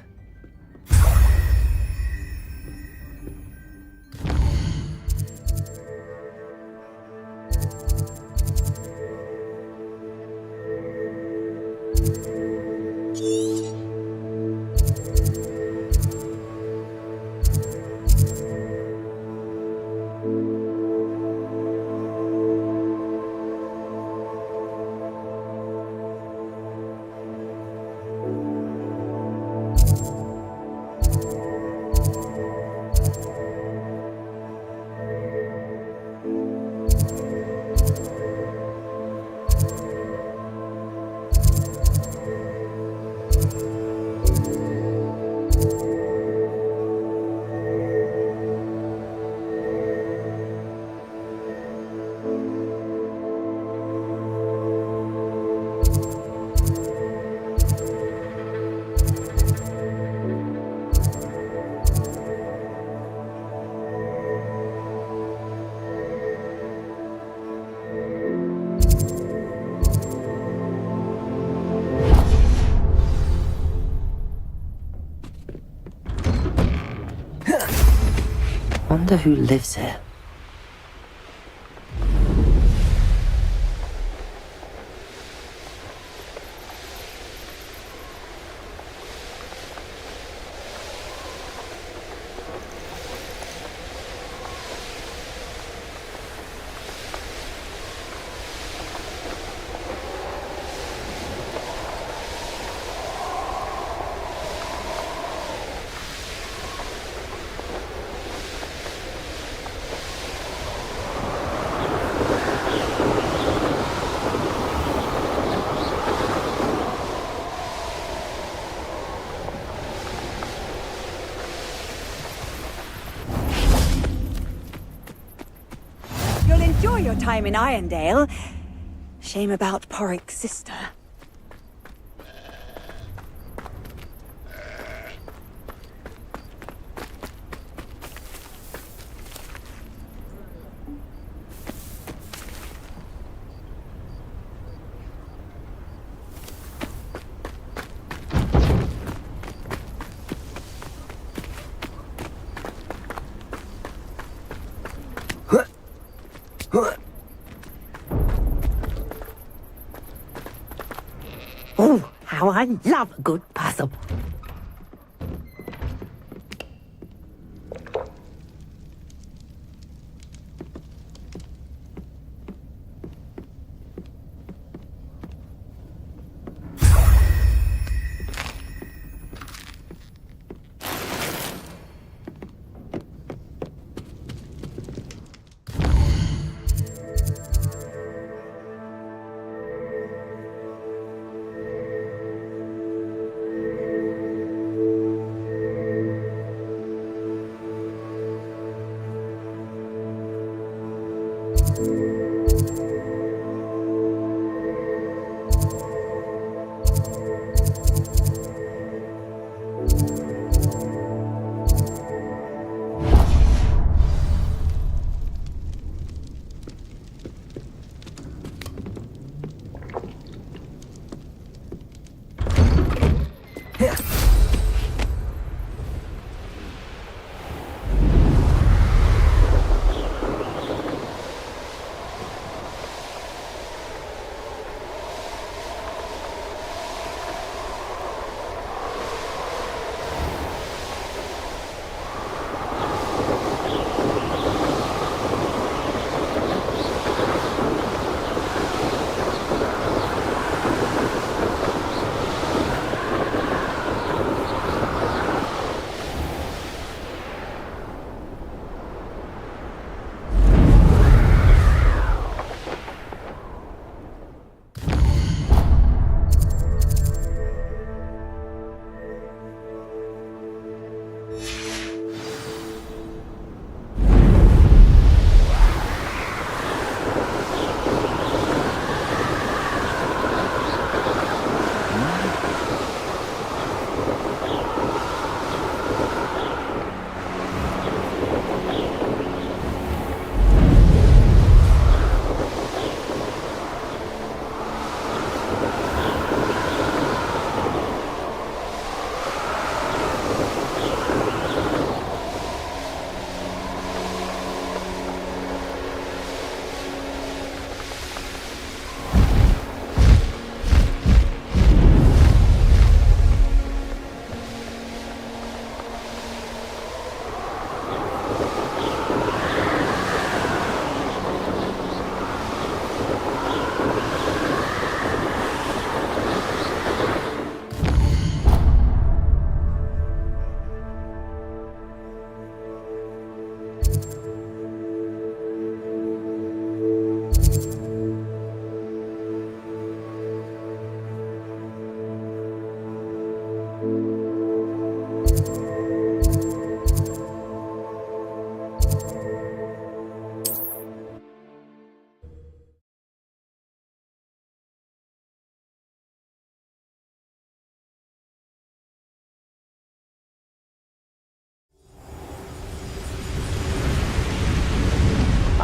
Wonder who lives here. You'll enjoy your time in Irondale. Shame about Porrick's sister. Oh, how I love a good puzzle.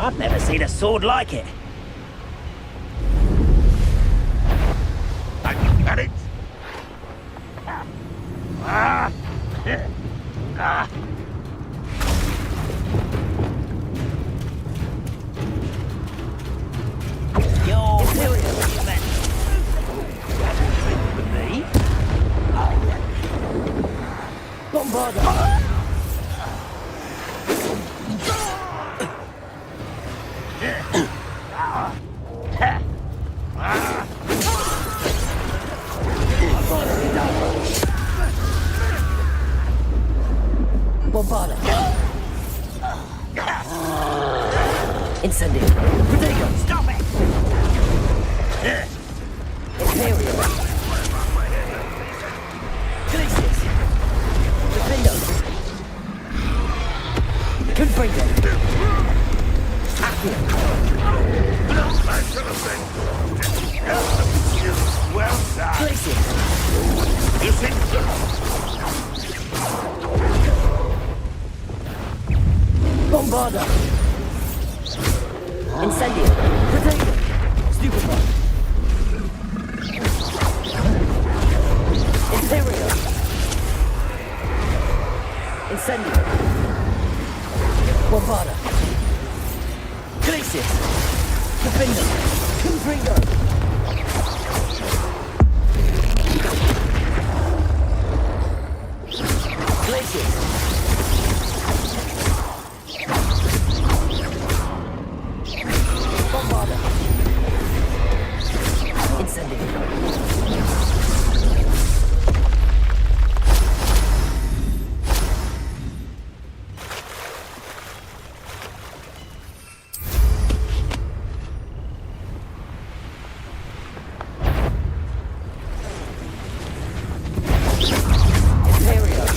I've never seen a sword like it. Got it. You're serious, man. With me? Bombarda! Bombarda! Incendio! Protego! Stop it! Imperial! Glacius! Defendo! Confringo! Accio! Well done. Glacius! You think so? Bombarda! Incendio! Protego! Stupefy! Imperial! Incendio! Bombarda! Glacius! Defendo! Confringo! Glacius! Bombarda! Incendio! Imperial!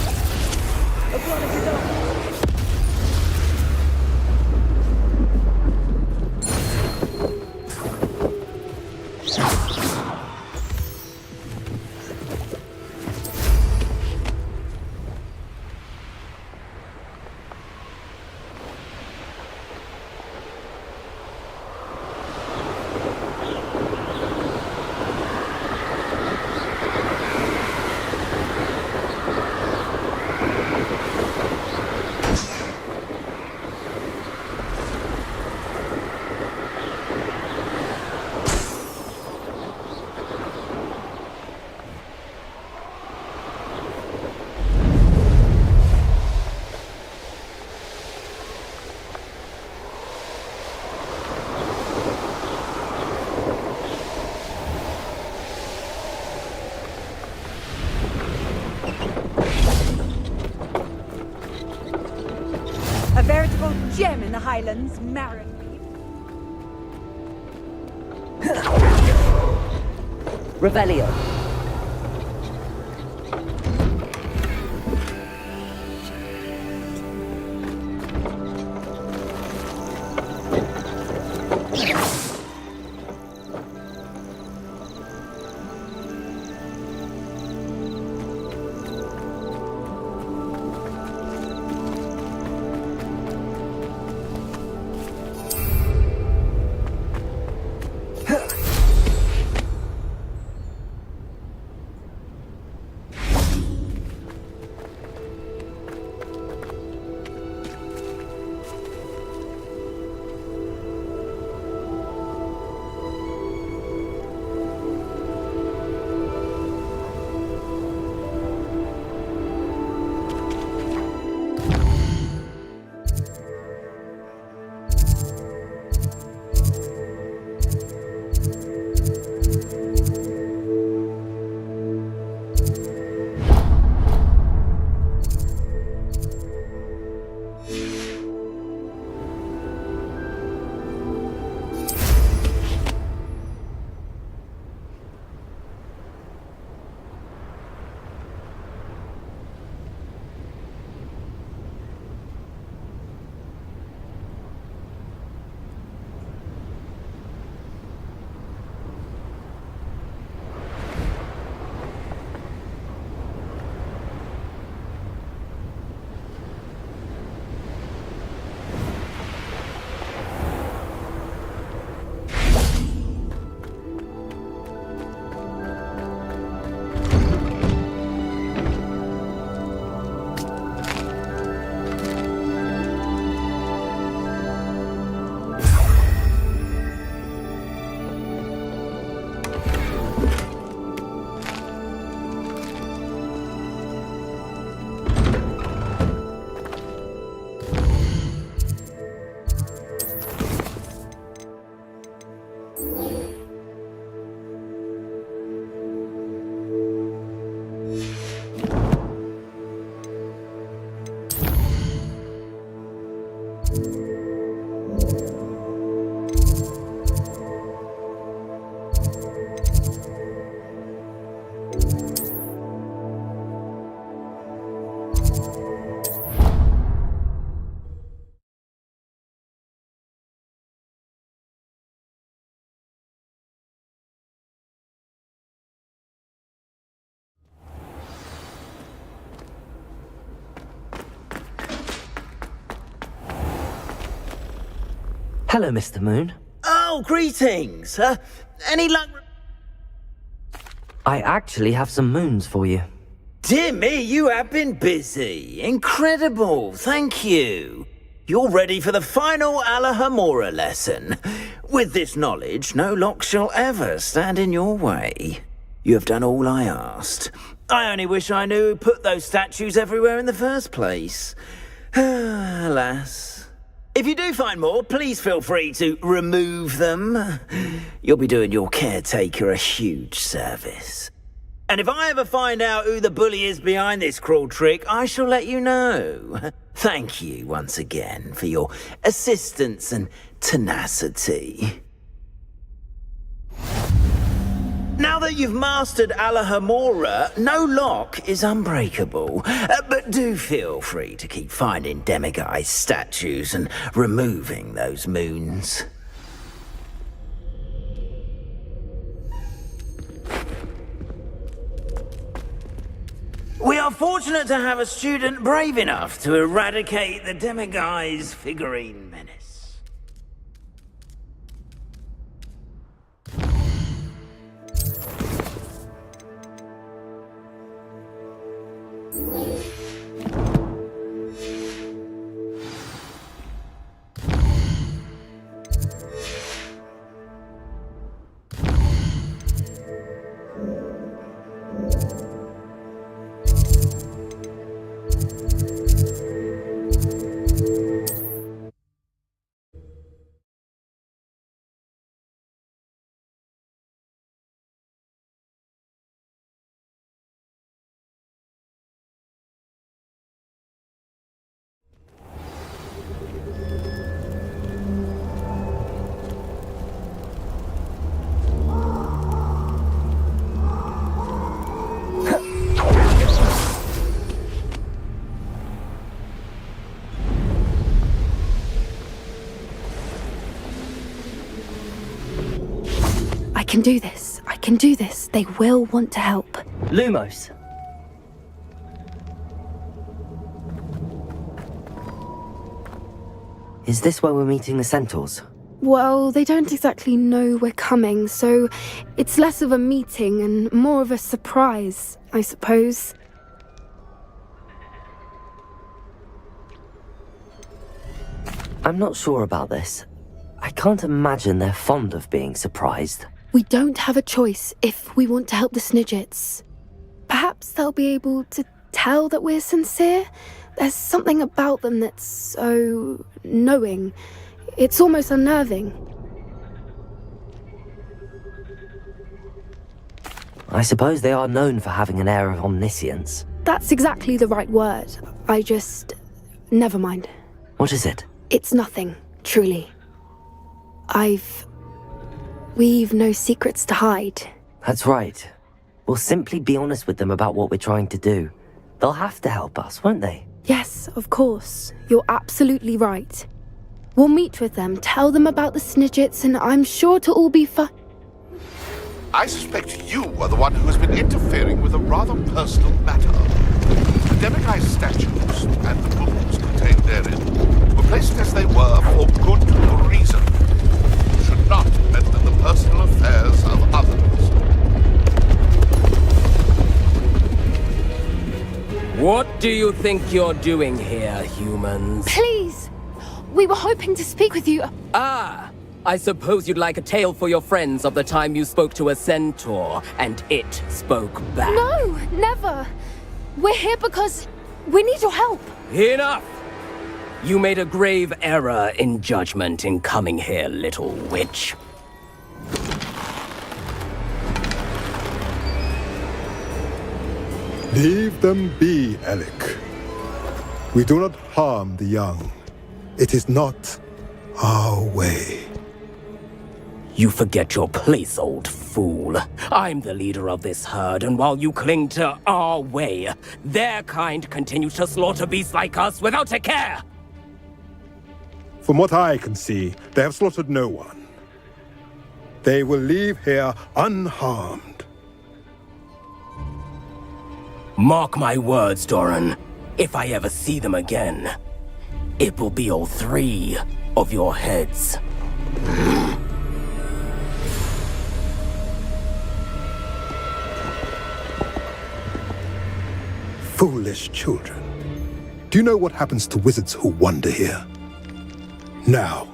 A veritable gem in the Highlands, Marin. Revelio! Hello, Mr. Moon. Oh, greetings. Any luck? I actually have some moons for you. Dear me, you have been busy. Incredible. Thank you. You're ready for the final Alahomora lesson. With this knowledge, no lock shall ever stand in your way. You have done all I asked. I only wish I knew who put those statues everywhere in the first place. Alas. If you do find more, please feel free to remove them. You'll be doing your caretaker a huge service. And if I ever find out who the bully is behind this cruel trick, I shall let you know. Thank you once again for your assistance and tenacity. Now that you've mastered Alahomora, no lock is unbreakable. But do feel free to keep finding demiguise statues and removing those moons. We are fortunate to have a student brave enough to eradicate the demiguise figurine menace. I can do this. I can do this. They will want to help. Lumos. Is this where we're meeting the centaurs? Well, they don't exactly know we're coming, so it's less of a meeting and more of a surprise, I suppose. I'm not sure about this. I can't imagine they're fond of being surprised. We don't have a choice if we want to help the Snidgets. Perhaps they'll be able to tell that we're sincere. There's something about them that's so knowing. It's almost unnerving. I suppose they are known for having an air of omniscience. That's exactly the right word. Never mind. What is it? It's nothing, truly. We've no secrets to hide. That's right. We'll simply be honest with them about what we're trying to do. They'll have to help us, won't they? Yes, of course. You're absolutely right. We'll meet with them, tell them about the Snidgets, and I'm sure it'll all be fun. I suspect you are the one who has been interfering with a rather personal matter. The demiguise statues and the books contained therein were placed as they were for good reason. You should not meddle in the personal affairs of others. What do you think you're doing here, humans? Please! We were hoping to speak with you. Ah! I suppose you'd like a tale for your friends of the time you spoke to a centaur, and it spoke back. No, never. We're here because we need your help. Enough! You made a grave error in judgment in coming here, little witch. Leave them be, Alec. We do not harm the young. It is not our way. You forget your place, old fool. I'm the leader of this herd, and while you cling to our way, their kind continue to slaughter beasts like us without a care! From what I can see, they have slaughtered no one. They will leave here unharmed. Mark my words, Doran. If I ever see them again, it will be all 3 of your heads. Foolish children. Do you know what happens to wizards who wander here? Now,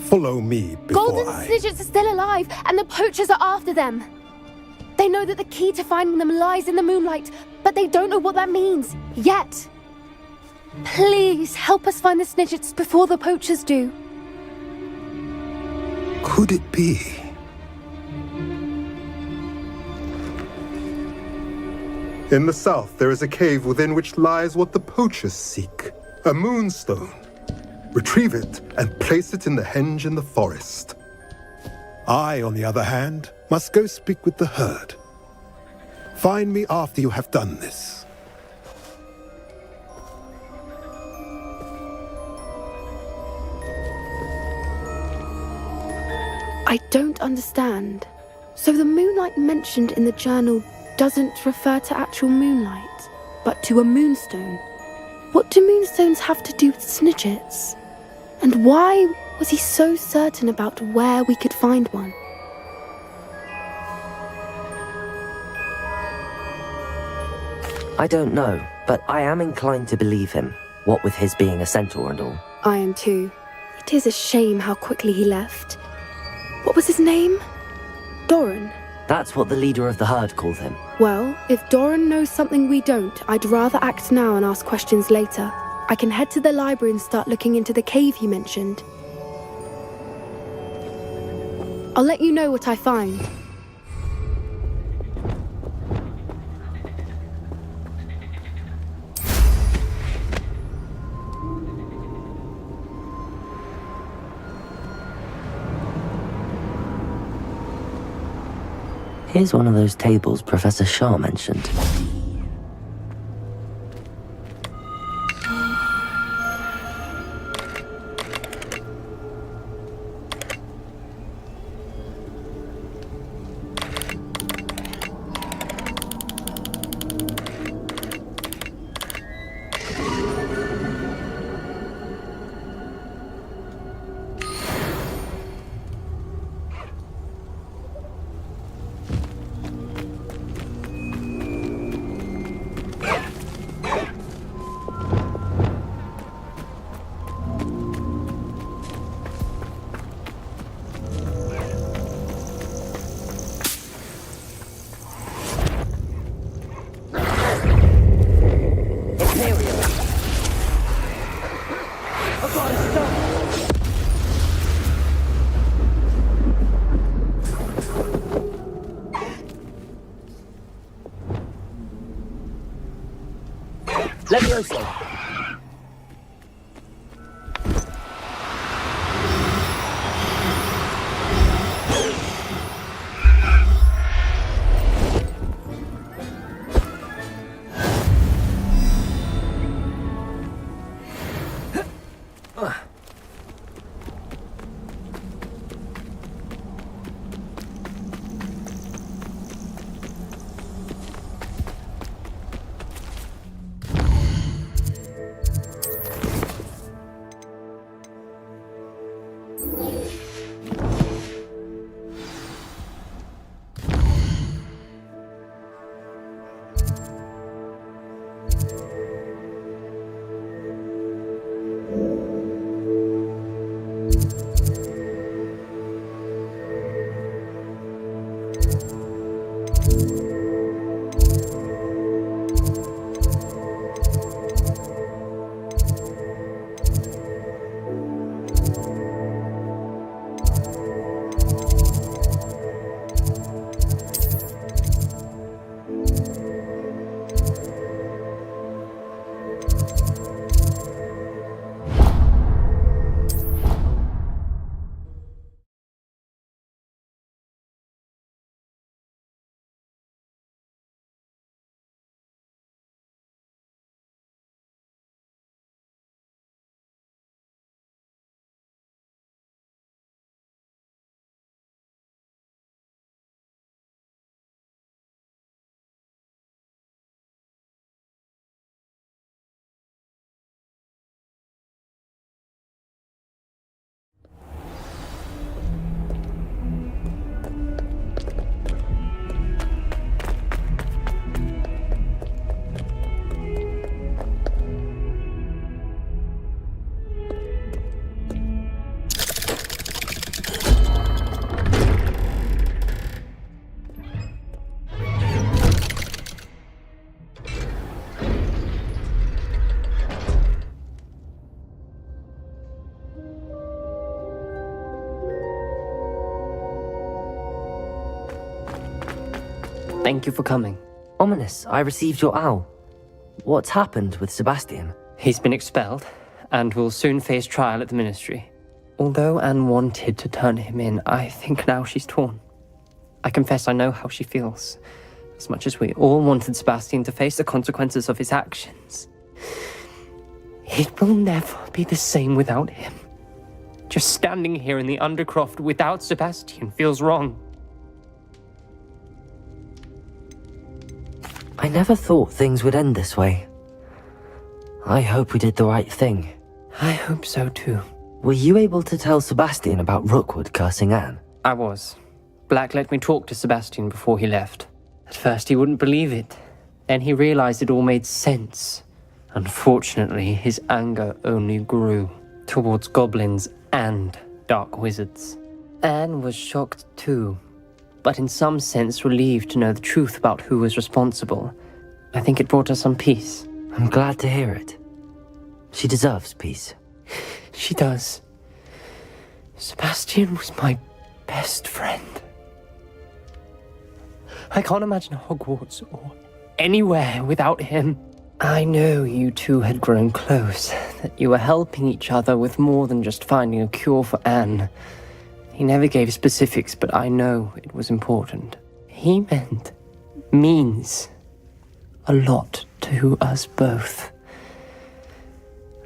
follow me before Golden Snidgets are still alive, and the poachers are after them. They know that the key to finding them lies in the moonlight, but they don't know what that means, yet. Please, help us find the Snidgets before the poachers do. Could it be? In the south, there is a cave within which lies what the poachers seek. A moonstone. Retrieve it and place it in the henge in the forest. I, on the other hand, must go speak with the herd. Find me after you have done this. I don't understand. So the moonlight mentioned in the journal doesn't refer to actual moonlight, but to a moonstone. What do moonstones have to do with Snidgets? And why was he so certain about where we could find one? I don't know, but I am inclined to believe him, what with his being a centaur and all. I am too. It is a shame how quickly he left. What was his name? Doran. That's what the leader of the herd called him. Well, if Doran knows something we don't, I'd rather act now and ask questions later. I can head to the library and start looking into the cave you mentioned. I'll let you know what I find. Here's one of those tables Professor Shah mentioned. Levioso. Thank you for coming. Ominous, I received your owl. What's happened with Sebastian? He's been expelled, and will soon face trial at the Ministry. Although Anne wanted to turn him in, I think now she's torn. I confess I know how she feels. As much as we all wanted Sebastian to face the consequences of his actions. It will never be the same without him. Just standing here in the Undercroft without Sebastian feels wrong. I never thought things would end this way. I hope we did the right thing. I hope so too. Were you able to tell Sebastian about Rookwood cursing Anne? I was. Black let me talk to Sebastian before he left. At first he wouldn't believe it. Then he realized it all made sense. Unfortunately, his anger only grew towards goblins and dark wizards. Anne was shocked too, but in some sense relieved to know the truth about who was responsible. I think it brought her some peace. I'm glad to hear it. She deserves peace. She does. Sebastian was my best friend. I can't imagine Hogwarts or anywhere without him. I know you two had grown close, that you were helping each other with more than just finding a cure for Anne. He never gave specifics, but I know it was important. He means a lot to us both.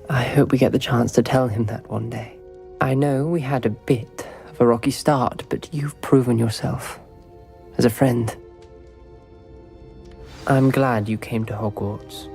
I hope we get the chance to tell him that one day. I know we had a bit of a rocky start, but you've proven yourself as a friend. I'm glad you came to Hogwarts.